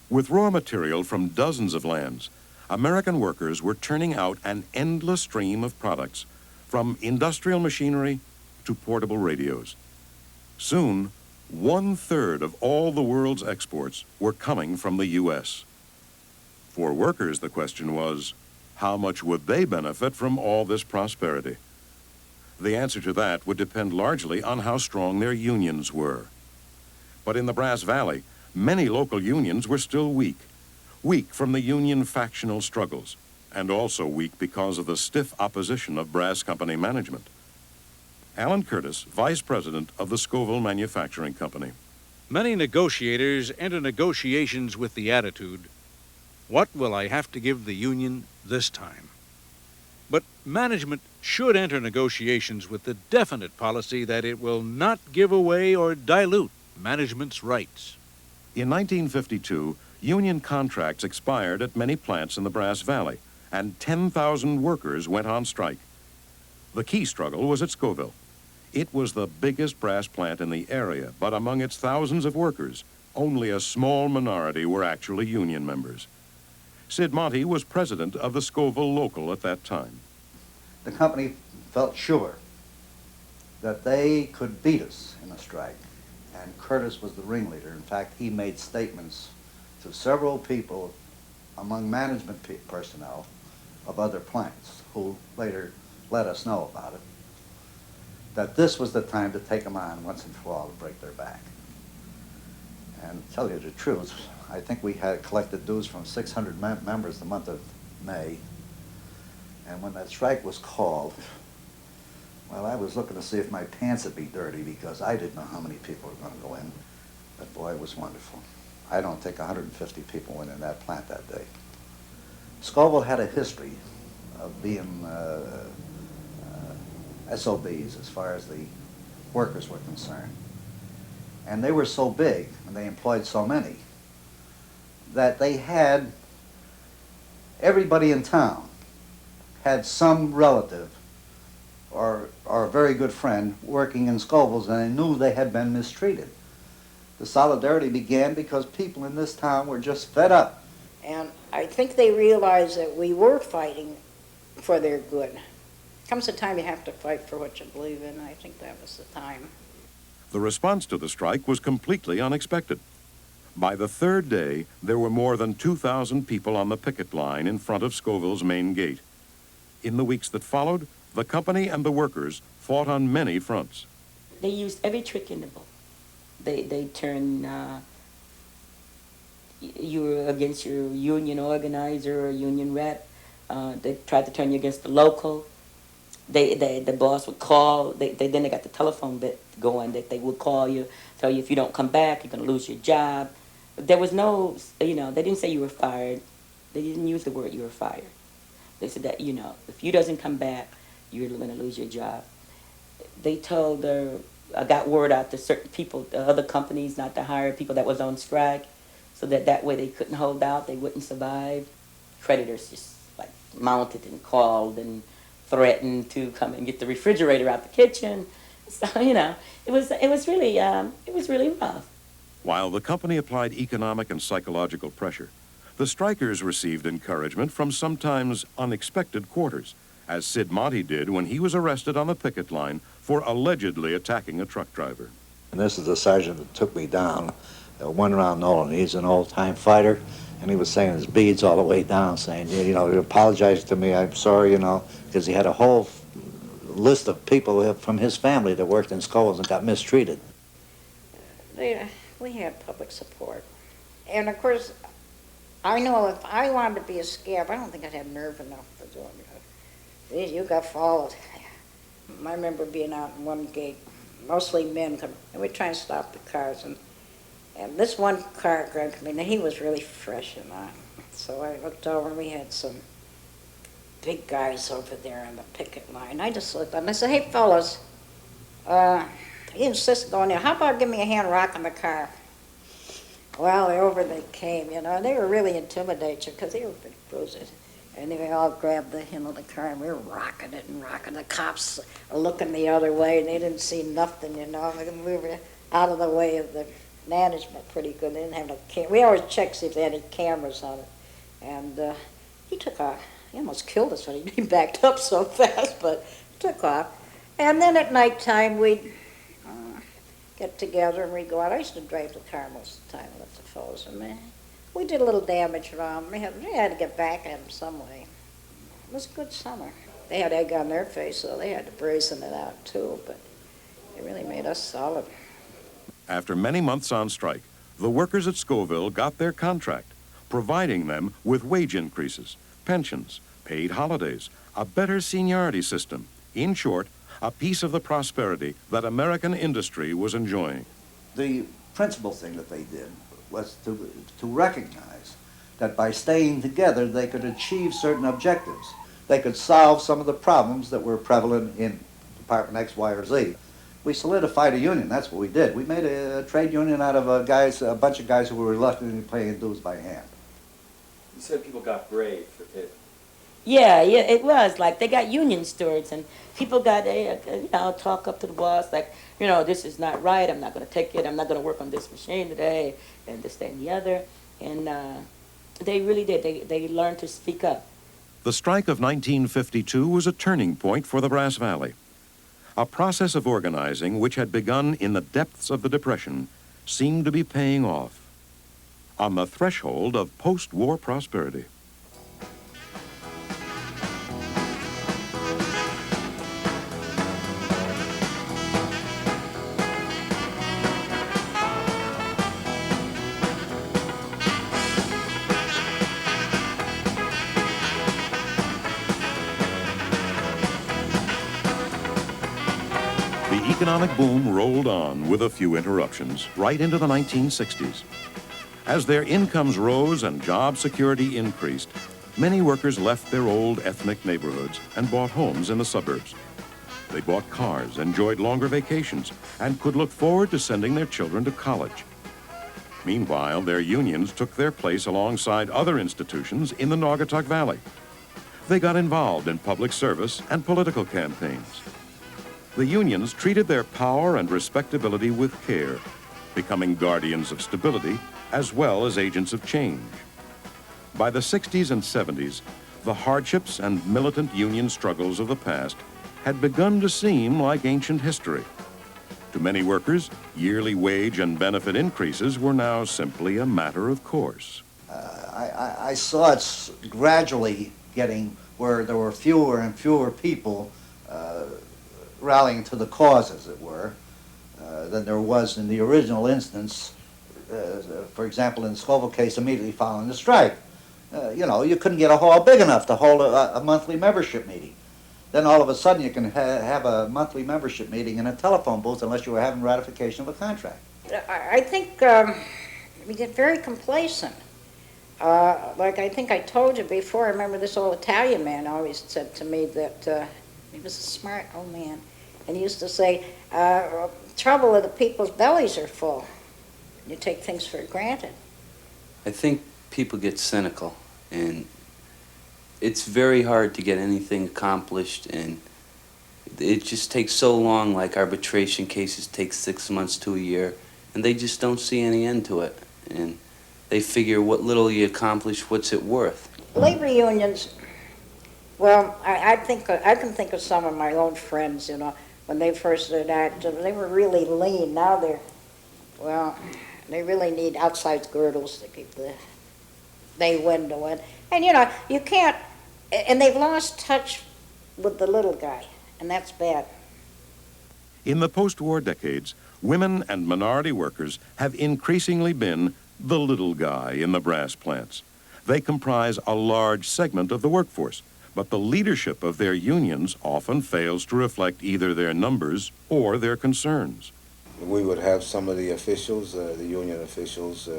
With raw material from dozens of lands, American workers were turning out an endless stream of products, from industrial machinery to portable radios. Soon, 1/3 of all the world's exports were coming from the U.S. For workers, the question was, how much would they benefit from all this prosperity? The answer to that would depend largely on how strong their unions were. But in the Brass Valley, many local unions were still weak from the union factional struggles, and also weak because of the stiff opposition of brass company management. Alan Curtis, vice president of the Scoville Manufacturing Company. Many negotiators enter negotiations with the attitude, what will I have to give the union this time? But management should enter negotiations with the definite policy that it will not give away or dilute management's rights. In 1952, union contracts expired at many plants in the Brass Valley, and 10,000 workers went on strike. The key struggle was at Scoville. It was the biggest brass plant in the area, but among its thousands of workers, only a small minority were actually union members. Sid Monty was president of the Scoville local at that time. The company felt sure that they could beat us in a strike, and Curtis was the ringleader. In fact, he made statements to several people among management personnel of other plants who later let us know about it, that this was the time to take them on once and for all to break their back. And to tell you the truth, I think we had collected dues from 600 members the month of May, and when that strike was called, well, I was looking to see if my pants would be dirty because I didn't know how many people were going to go in, but boy, it was wonderful. I don't think 150 people went in that plant that day. Scoville had a history of being SOBs as far as the workers were concerned. And they were so big, and they employed so many, that they had, everybody in town had some relative or a very good friend working in Scoville's, and they knew they had been mistreated. The solidarity began because people in this town were just fed up. And I think they realized that we were fighting for their good. Comes a time you have to fight for what you believe in. I think that was the time. The response to the strike was completely unexpected. By the third day, there were more than 2,000 people on the picket line in front of Scoville's main gate. In the weeks that followed, the company and the workers fought on many fronts. They used every trick in the book. They turned you were against your union organizer or union rep. They tried to turn you against the local. The boss would call. Then they got the telephone bit going that they would call you, tell you if you don't come back, you're going to lose your job. There was no, they didn't say you were fired. They didn't use the word you were fired. They said that, if you doesn't come back, you're going to lose your job. They told I got word out to certain people, other companies, not to hire people that was on strike, so that way they couldn't hold out, they wouldn't survive. Creditors just like mounted and called and threatened to come and get the refrigerator out the kitchen. So it was really rough. While the company applied economic and psychological pressure, the strikers received encouragement from sometimes unexpected quarters, as Sid Monty did when he was arrested on the picket line for allegedly attacking a truck driver. And this is the sergeant that took me down, one around Nolan. He's an old-time fighter, and he was saying his beads all the way down, saying, you know, he apologized to me, I'm sorry, you know, because he had a whole list of people from his family that worked in schools and got mistreated. We had public support. And of course, I know if I wanted to be a scab, I don't think I'd have nerve enough to do it. You got followed. I remember being out in one gate, mostly men, and we'd try and stop the cars. And this one car grabbed me, and he was really fresh and on. So I looked over, and we had some big guys over there on the picket line. I just looked up and I said, hey, fellas, he insisted on it. How about give me a hand rocking the car? Well, over they came, you know, and they were really intimidating because they were big bruises. And they all grabbed the handle of the car, and we were rocking it and rocking. The cops were looking the other way, and they didn't see nothing, you know. We were out of the way of the management pretty good. They didn't have no we always checked see if they had any cameras on it. And he took off. He almost killed us when he backed up so fast, but took off. And then at nighttime, we'd get together and we'd go out. I used to drive the car most of the time with the fellows. And we did a little damage around. We had to get back at them some way. It was a good summer. They had egg on their face, so they had to brazen it out too, but it really made us solid. After many months on strike, the workers at Scoville got their contract, providing them with wage increases, pensions, paid holidays, a better seniority system. In short, a piece of the prosperity that American industry was enjoying. The principal thing that they did was to recognize that by staying together they could achieve certain objectives. They could solve some of the problems that were prevalent in Department X, Y, or Z. We solidified a union, that's what we did. We made a trade union out of a bunch of guys who were reluctantly paying dues by hand. You said people got brave for it. Yeah, it was like they got union stewards, and people got talk up to the boss like, you know, this is not right. I'm not going to take it. I'm not going to work on this machine today, and this, that, and the other. And they really did. They learned to speak up. The strike of 1952 was a turning point for the Brass Valley. A process of organizing which had begun in the depths of the Depression seemed to be paying off. On the threshold of post-war prosperity. The economic boom rolled on with a few interruptions right into the 1960s. As their incomes rose and job security increased, many workers left their old ethnic neighborhoods and bought homes in the suburbs. They bought cars, enjoyed longer vacations, and could look forward to sending their children to college. Meanwhile, their unions took their place alongside other institutions in the Naugatuck Valley. They got involved in public service and political campaigns. The unions treated their power and respectability with care, becoming guardians of stability as well as agents of change. By the 60s and 70s, the hardships and militant union struggles of the past had begun to seem like ancient history. To many workers, yearly wage and benefit increases were now simply a matter of course. I saw it gradually getting where there were fewer and fewer people rallying to the cause, as it were, than there was in the original instance. For example, in the Scoville case, immediately following the strike. You couldn't get a hall big enough to hold a monthly membership meeting. Then all of a sudden you can have a monthly membership meeting in a telephone booth unless you were having ratification of a contract. I think we get very complacent. Like I think I told you before, I remember this old Italian man always said to me that he was a smart old man, and he used to say, trouble is the people's bellies are full. You take things for granted. I think people get cynical, and it's very hard to get anything accomplished, and it just takes so long. Like arbitration cases take 6 months to a year, and they just don't see any end to it. And they figure what little you accomplish, what's it worth? Labor unions, well, I can think of some of my own friends, when they first did that, they were really lean. Now well, they really need outside girdles to keep the bay window in. And you know, you can't, and they've lost touch with the little guy, and that's bad. In the post-war decades, women and minority workers have increasingly been the little guy in the brass plants. They comprise a large segment of the workforce, but the leadership of their unions often fails to reflect either their numbers or their concerns. We would have some of the officials, the union officials,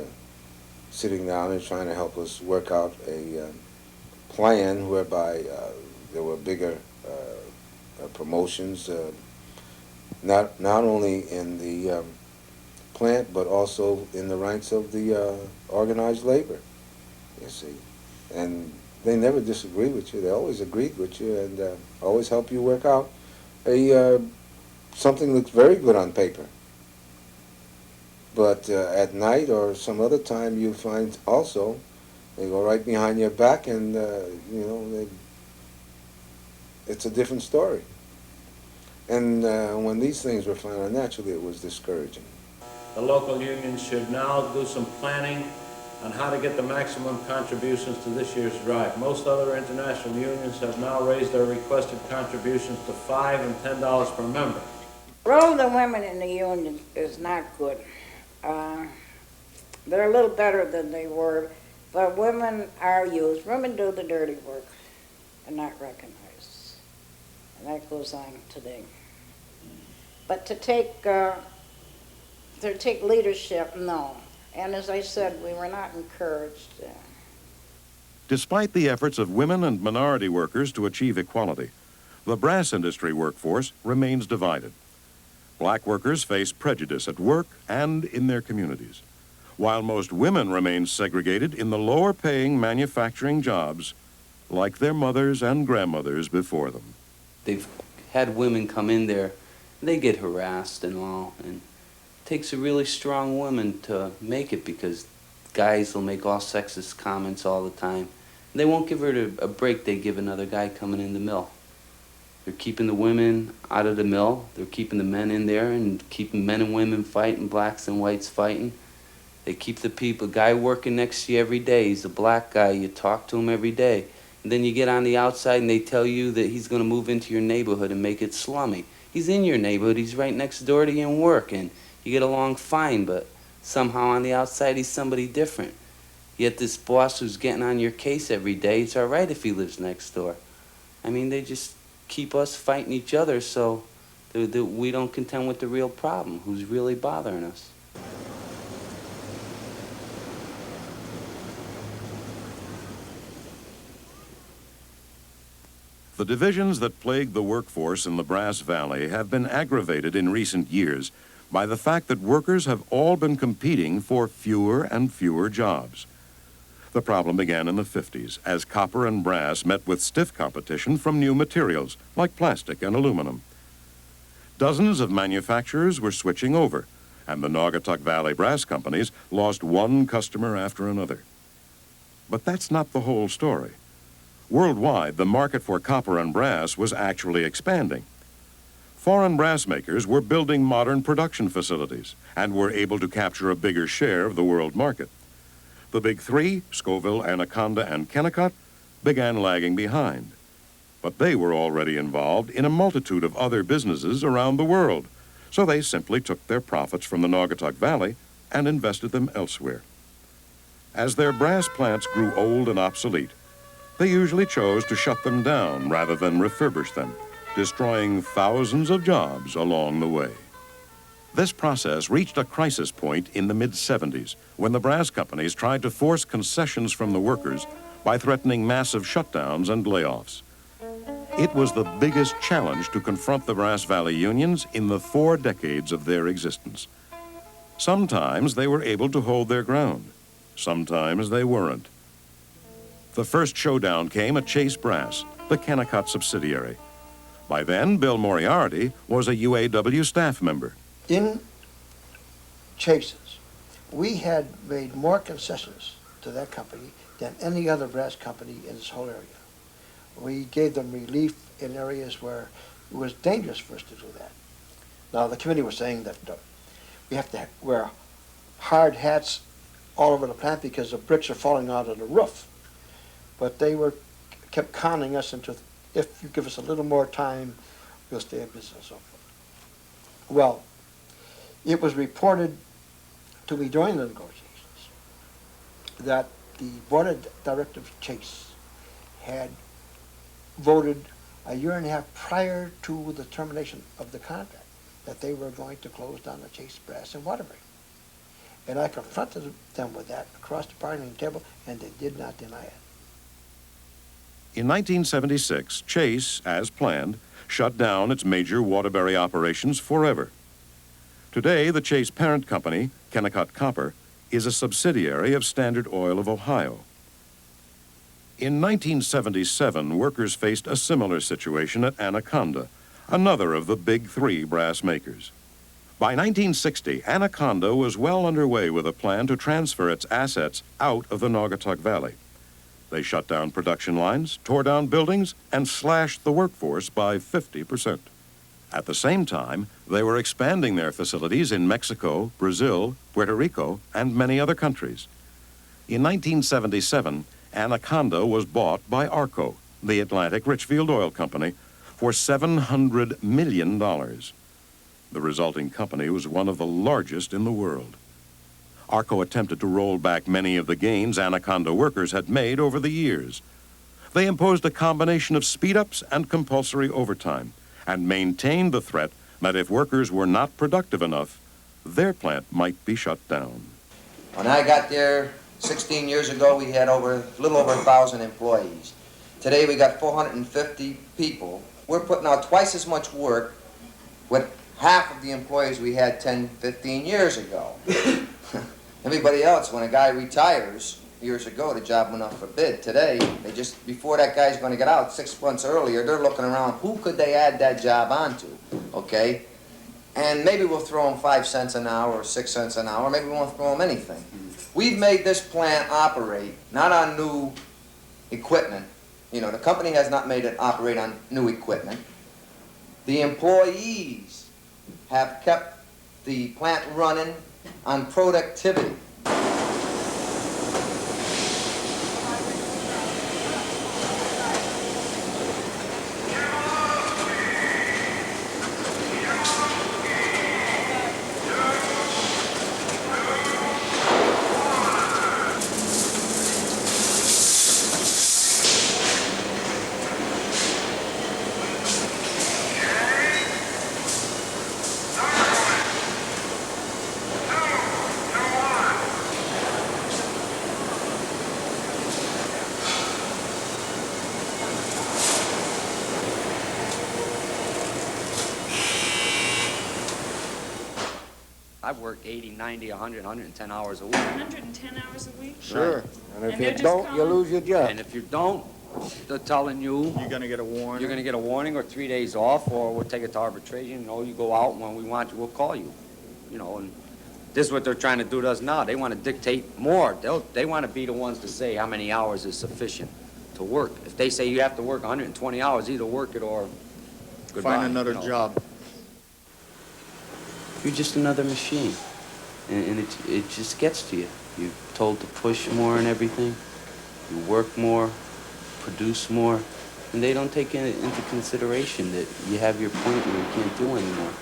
sitting down and trying to help us work out a plan whereby there were bigger promotions, not only in the plant, but also in the ranks of the organized labor, you see. And they never disagreed with you. They always agreed with you and always help you work out something that looks very good on paper. But at night or some other time, you find also they go right behind your back, and you know, it's a different story. And when these things were found out, naturally it was discouraging. The local unions should now do some planning on how to get the maximum contributions to this year's drive. Most other international unions have now raised their requested contributions to $5 and $10 per member. The role of the women in the union is not good. They're a little better than they were, but women are used. Women do the dirty work and not recognized. And that goes on today. But to take leadership, no. And as I said, we were not encouraged. Despite the efforts of women and minority workers to achieve equality, the brass industry workforce remains divided. Black workers face prejudice at work and in their communities, while most women remain segregated in the lower-paying manufacturing jobs like their mothers and grandmothers before them. They've had women come in there, and they get harassed and all, and it takes a really strong woman to make it, because guys will make all sexist comments all the time. And they won't give her a break they give another guy coming in the mill. They're keeping the women out of the mill. They're keeping the men in there and keeping men and women fighting, blacks and whites fighting. They keep the people, guy working next to you every day. He's a black guy. You talk to him every day. And then you get on the outside and they tell you that he's going to move into your neighborhood and make it slummy. He's in your neighborhood. He's right next door to you and work. And you get along fine, but somehow on the outside he's somebody different. Yet this boss who's getting on your case every day, it's all right if he lives next door. I mean, they just keep us fighting each other so that we don't contend with the real problem, who's really bothering us. The divisions that plague the workforce in the Brass Valley have been aggravated in recent years by the fact that workers have all been competing for fewer and fewer jobs. The problem began in the 50s as copper and brass met with stiff competition from new materials like plastic and aluminum. Dozens of manufacturers were switching over, and the Naugatuck Valley brass companies lost one customer after another. But that's not the whole story. Worldwide, the market for copper and brass was actually expanding. Foreign brass makers were building modern production facilities and were able to capture a bigger share of the world market. The big three, Scoville, Anaconda, and Kennecott, began lagging behind. But they were already involved in a multitude of other businesses around the world, so they simply took their profits from the Naugatuck Valley and invested them elsewhere. As their brass plants grew old and obsolete, they usually chose to shut them down rather than refurbish them, destroying thousands of jobs along the way. This process reached a crisis point in the mid-70s when the brass companies tried to force concessions from the workers by threatening massive shutdowns and layoffs. It was the biggest challenge to confront the Brass Valley unions in the 4 decades of their existence. Sometimes they were able to hold their ground. Sometimes they weren't. The first showdown came at Chase Brass, the Kennecott subsidiary. By then, Bill Moriarty was a UAW staff member. In Chase's, we had made more concessions to that company than any other brass company in this whole area. We gave them relief in areas where it was dangerous for us to do that. Now, the committee was saying that we have to wear hard hats all over the plant because the bricks are falling out of the roof. But they kept conning us into, if you give us a little more time, we'll stay in business and so forth. Well, it was reported to me during the negotiations that the board of directors of Chase had voted a year and a half prior to the termination of the contract that they were going to close down the Chase Brass in Waterbury. And I confronted them with that across the bargaining table, and they did not deny it. In 1976, Chase, as planned, shut down its major Waterbury operations forever. Today, the Chase parent company, Kennecott Copper, is a subsidiary of Standard Oil of Ohio. In 1977, workers faced a similar situation at Anaconda, another of the big three brass makers. By 1960, Anaconda was well underway with a plan to transfer its assets out of the Naugatuck Valley. They shut down production lines, tore down buildings, and slashed the workforce by 50%. At the same time, they were expanding their facilities in Mexico, Brazil, Puerto Rico, and many other countries. In 1977, Anaconda was bought by Arco, the Atlantic Richfield Oil Company, for $700 million. The resulting company was one of the largest in the world. Arco attempted to roll back many of the gains Anaconda workers had made over the years. They imposed a combination of speed-ups and compulsory overtime, and maintained the threat that if workers were not productive enough, their plant might be shut down. When I got there 16 years ago, we had a little over 1,000 employees. Today we got 450 people. We're putting out twice as much work with half of the employees we had 10, 15 years ago. Everybody else, when a guy retires years ago, the job went up for bid. Today, before that guy's going to get out 6 months earlier, they're looking around, who could they add that job onto, okay? And maybe we'll throw them 5 cents an hour or 6 cents an hour, maybe we won't throw them anything. We've made this plant operate not on new equipment. You know, the company has not made it operate on new equipment. The employees have kept the plant running on productivity. I've worked 80, 90, 100, 110 hours a week. 110 hours a week? Sure. And if you don't, you lose your job. And if you don't, they're telling you... You're going to get a warning. You're going to get a warning or 3 days off, or we'll take it to arbitration. You know, you go out, and when we want you, we'll call you. You know, and this is what they're trying to do to us now. They want to dictate more. They want to be the ones to say how many hours is sufficient to work. If they say you have to work 120 hours, either work it or goodbye. Find another job. You're just another machine, and it just gets to you. You're told to push more and everything. You work more, produce more, and they don't take into consideration that you have your point where you can't do anymore.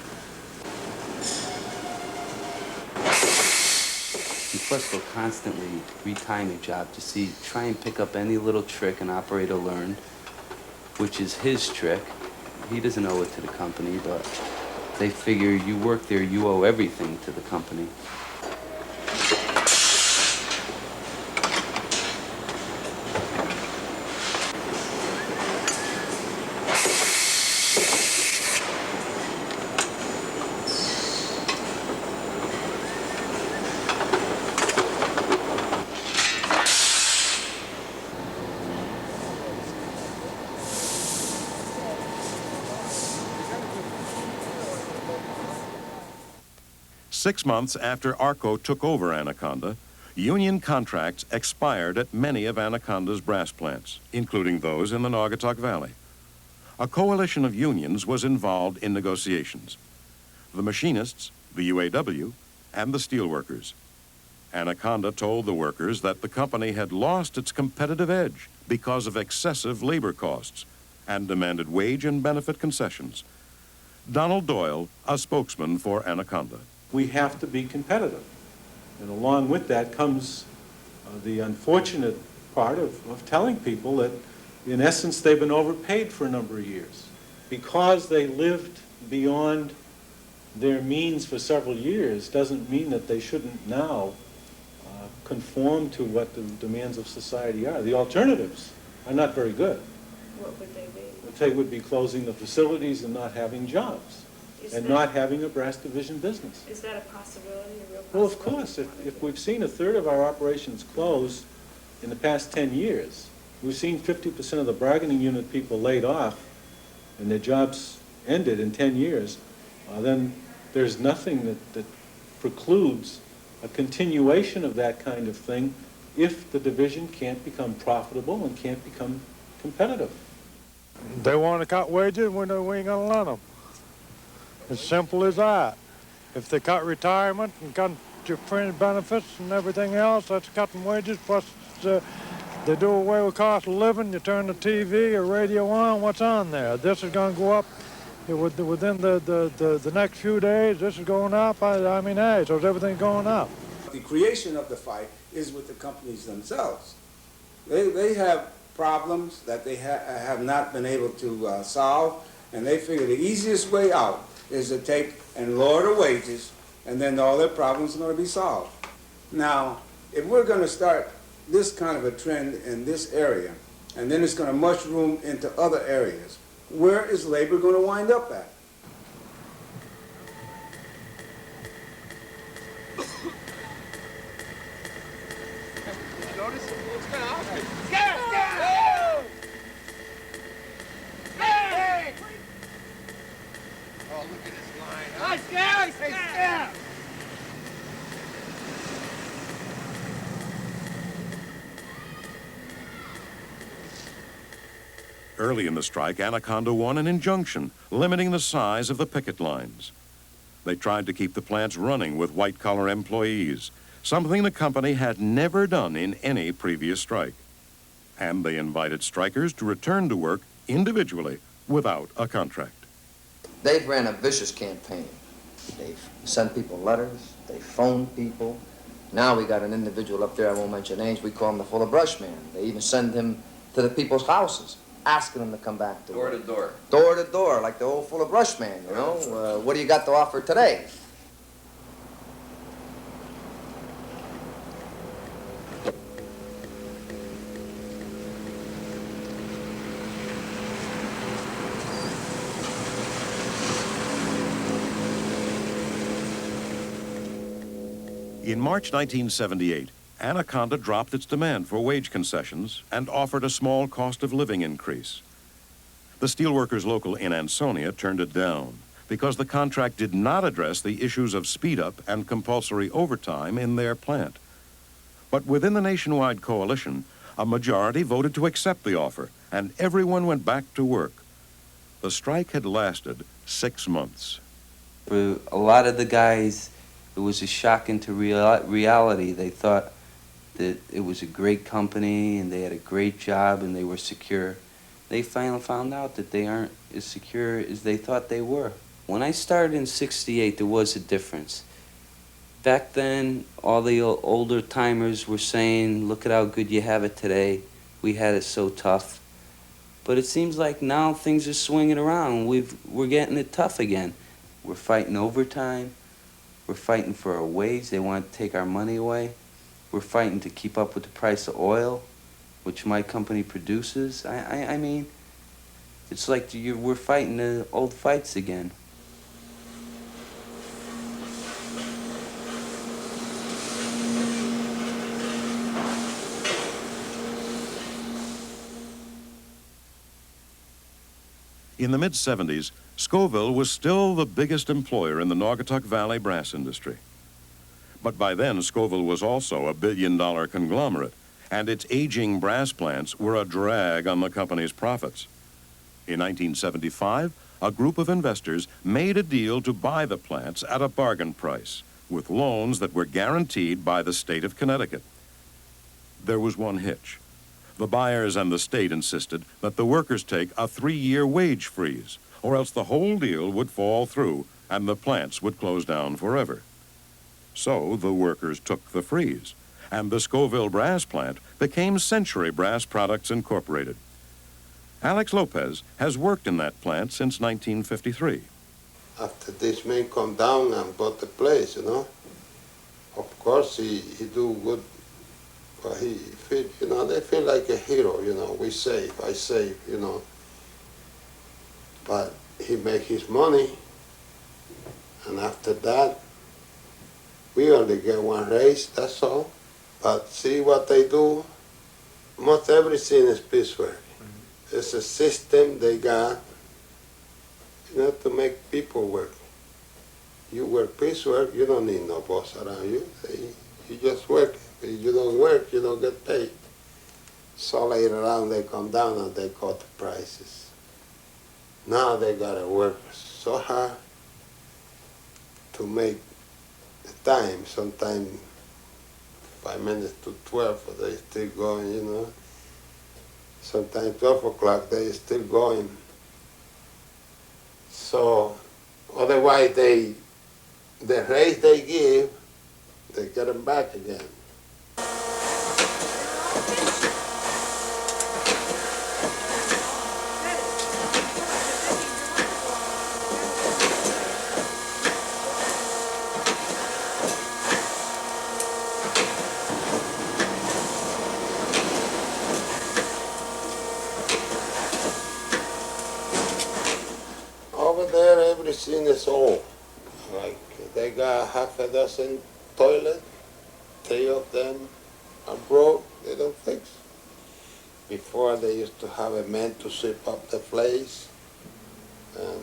And plus, they'll constantly retime your job to try and pick up any little trick an operator learned, which is his trick. He doesn't owe it to the company, but they figure you work there, you owe everything to the company. Six months after Arco took over Anaconda, union contracts expired at many of Anaconda's brass plants, including those in the Naugatuck Valley. A coalition of unions was involved in negotiations. The machinists, the UAW, and the steelworkers. Anaconda told the workers that the company had lost its competitive edge because of excessive labor costs and demanded wage and benefit concessions. Donald Doyle, a spokesman for Anaconda. We have to be competitive. And along with that comes the unfortunate part of telling people that, in essence, they've been overpaid for a number of years. Because they lived beyond their means for several years doesn't mean that they shouldn't now conform to what the demands of society are. The alternatives are not very good. What would they be? They would be closing the facilities and not having jobs, and not having a brass division business. Is that a possibility, a real possibility? Well, of course. If we've seen a third of our operations close in the past 10 years, we've seen 50% of the bargaining unit people laid off and their jobs ended in 10 years, then there's nothing that precludes a continuation of that kind of thing if the division can't become profitable and can't become competitive. They want to cut wages, we ain't going to let them. As simple as that. If they cut retirement and cut your fringe benefits and everything else, that's cutting wages. Plus, they do away with cost of living. You turn the TV or radio on, what's on there? This is going to go up within the next few days. This is going up. I mean, hey, so everything's going up. The creation of the fight is with the companies themselves. They have problems that they have not been able to solve, and they figure the easiest way out is to take and lower the wages, and then all their problems are going to be solved. Now, if we're going to start this kind of a trend in this area, and then it's going to mushroom into other areas, where is labor going to wind up at? Early in the strike, Anaconda won an injunction limiting the size of the picket lines. They tried to keep the plants running with white-collar employees, something the company had never done in any previous strike. And they invited strikers to return to work individually without a contract. They've ran a vicious campaign. They've sent people letters, they phoned people. Now we got an individual up there, I won't mention names, we call him the full of brush man. They even send him to the people's houses, asking them to come back to work. Door to door. Door to door, like the old full of brush man, you know? What do you got to offer today? In March 1978, Anaconda dropped its demand for wage concessions and offered a small cost of living increase. The steelworkers local in Ansonia turned it down because the contract did not address the issues of speed-up and compulsory overtime in their plant. But within the nationwide coalition, a majority voted to accept the offer, and everyone went back to work. The strike had lasted 6 months. For a lot of the guys, it was a shock into reality. They thought that it was a great company and they had a great job and they were secure. They finally found out that they aren't as secure as they thought they were. When I started in '68, there was a difference. Back then, all the older timers were saying, look at how good you have it today. We had it so tough. But it seems like now things are swinging around. We're getting it tough again. We're fighting overtime. We're fighting for our wage. They want to take our money away. We're fighting to keep up with the price of oil, which my company produces. I mean, it's like we're fighting the old fights again. In the mid-70s, Scoville was still the biggest employer in the Naugatuck Valley brass industry. But by then, Scoville was also a billion-dollar conglomerate, and its aging brass plants were a drag on the company's profits. In 1975, a group of investors made a deal to buy the plants at a bargain price, with loans that were guaranteed by the state of Connecticut. There was one hitch. The buyers and the state insisted that the workers take a 3-year wage freeze, or else the whole deal would fall through and the plants would close down forever. So the workers took the freeze, and the Scoville brass plant became Century Brass Products Incorporated. Alex Lopez has worked in that plant since 1953. After this man come down and bought the place, you know, of course he do good, but he feel, you know, they feel like a hero, you know, I save, you know. But he make his money, and after that, we only get one raise, that's all. But see what they do? Most everything is piecework. It's a system they got, you know, to make people work. You work piecework, you don't need no boss around you. You just work. If you don't work, you don't get paid. So later on they come down and they cut the prices. Now they gotta work so hard to make the time, sometimes 5 minutes to 12, but they still going, you know. Sometimes 12 o'clock, they still going. So otherwise the raise they give, they get them back again. Over there, everything is old. Like, they got half a dozen toilets, 3 of them are broke, they don't fix. Before, they used to have a man to sweep up the place, and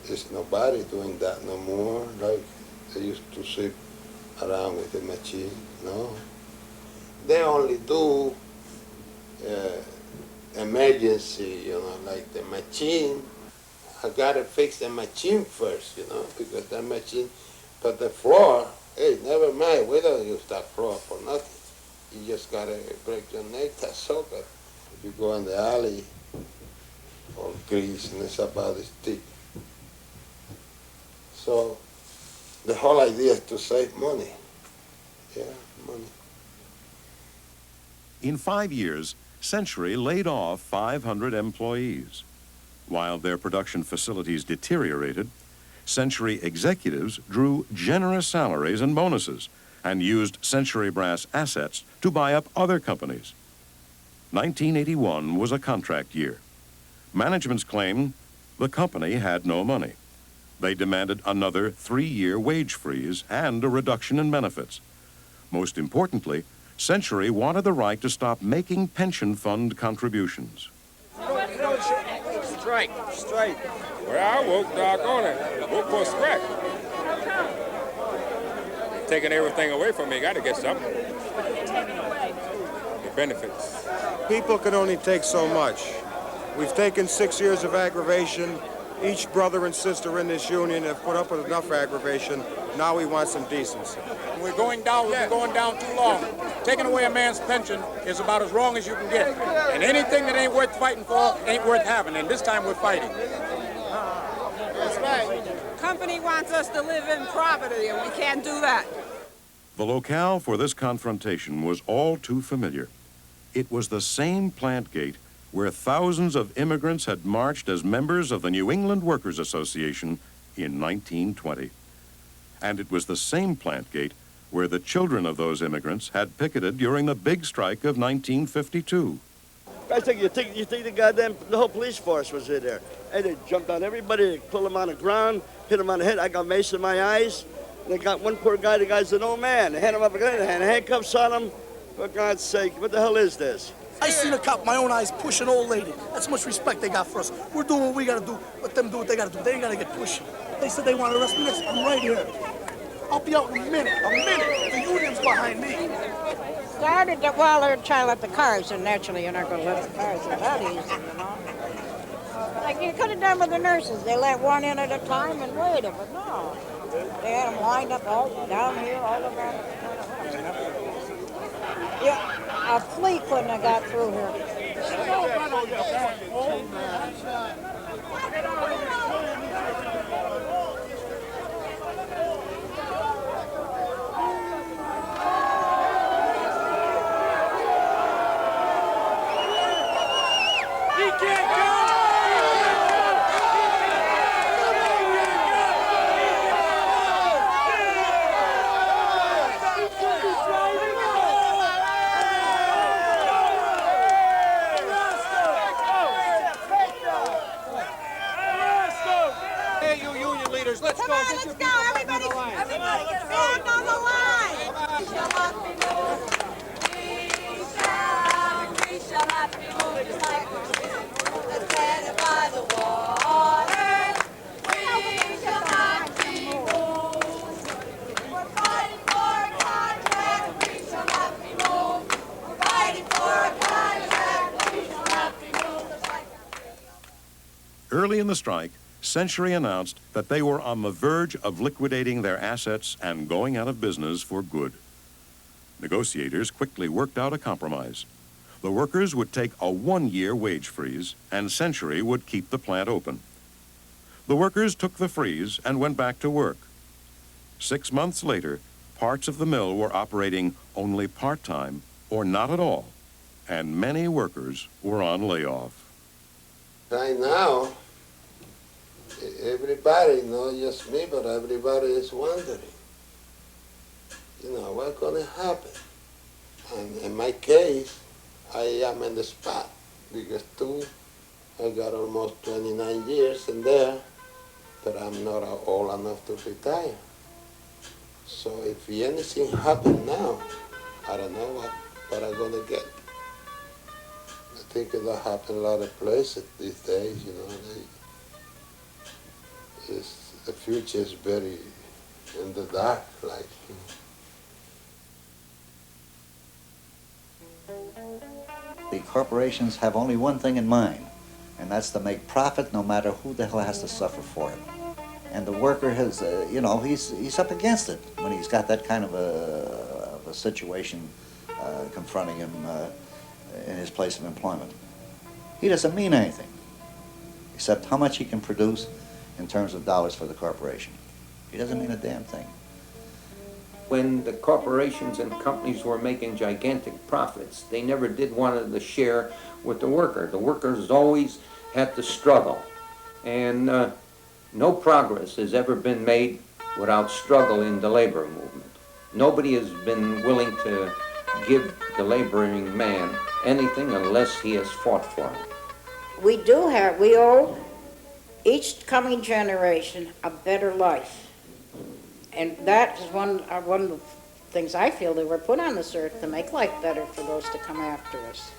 there's nobody doing that no more, like they used to sweep around with the machine, no. They only do emergency, you know, like the machine. I gotta fix the machine first, you know, because that machine, but the floor, hey, never mind, we don't use that floor for nothing. You just gotta break your neck, that's all, but if you go in the alley, all grease, and it's about this thick. So, the whole idea is to save money. Yeah, money. In 5 years, Century laid off 500 employees. While their production facilities deteriorated, Century executives drew generous salaries and bonuses and used Century Brass assets to buy up other companies. 1981 was a contract year. Management's claim the company had no money. They demanded another 3-year wage freeze and a reduction in benefits. Most importantly, Century wanted the right to stop making pension fund contributions. Strike. Well, I woke, doggone it. Woke for a strike. Taking everything away from me, gotta get something. The benefits. People can only take so much. We've taken 6 years of aggravation. Each brother and sister in this union have put up with enough aggravation. Now we want some decency. We're going down, we've been going down too long. Taking away a man's pension is about as wrong as you can get. And anything that ain't worth fighting for ain't worth having, and this time we're fighting. That's right. Company wants us to live in poverty, and we can't do that. The locale for this confrontation was all too familiar. It was the same plant gate where thousands of immigrants had marched as members of the New England Workers Association in 1920. And it was the same plant gate where the children of those immigrants had picketed during the big strike of 1952. I think you think the whole police force was in there. And they jumped on everybody, they pulled them on the ground, hit them on the head. I got mace in my eyes. They got one poor guy, the guy's an old man. They hand him up again, and handcuffs on him. For God's sake, what the hell is this? I seen a cop with my own eyes push an old lady. That's how much respect they got for us. We're doing what we gotta do. Let them do what they gotta do. They ain't gotta get pushy. They said they want to arrest me next. I'm right here. I'll be out in a minute. The union's behind me. Started while they're trying to let the cars in. Naturally, you're not going to let the cars in that easy, you know. Like you could have done with the nurses. They let one in at a time and waited, but no. They had them lined up all down here, all around. Yeah, a flea couldn't have got through here. Hey, you union leaders, let's go. Let's go, everybody get back on the line. We shall not be moved. We shall not be moved just like we're standing by the water. We shall not be moved. We're fighting for a contract. We shall not be moved. We're fighting for a contract. We shall not be moved just like Early in the strike, Century announced that they were on the verge of liquidating their assets and going out of business for good. Negotiators quickly worked out a compromise. The workers would take a one-year wage freeze, and Century would keep the plant open. The workers took the freeze and went back to work. 6 months later, parts of the mill were operating only part-time or not at all, and many workers were on layoff. Right now, everybody, not just me, but everybody is wondering, what's going to happen? And in my case, I am in the spot because I got almost 29 years in there, but I'm not old enough to retire. So if anything happens now, I don't know what I'm going to get. I think it'll happen a lot of places these days, the future is very in the dark, like. The corporations have only one thing in mind, and that's to make profit no matter who the hell has to suffer for it. And the worker has, he's up against it when he's got that kind of a situation confronting him in his place of employment. He doesn't mean anything, except how much he can produce in terms of dollars for the corporation. He doesn't mean a damn thing. When the corporations and companies were making gigantic profits, they never did want to share with the worker. The workers always had to struggle. And no progress has ever been made without struggle in the labor movement. Nobody has been willing to give the laboring man anything unless he has fought for it. We owe each coming generation a better life. And that is one of the things I feel that we're put on this earth, to make life better for those to come after us.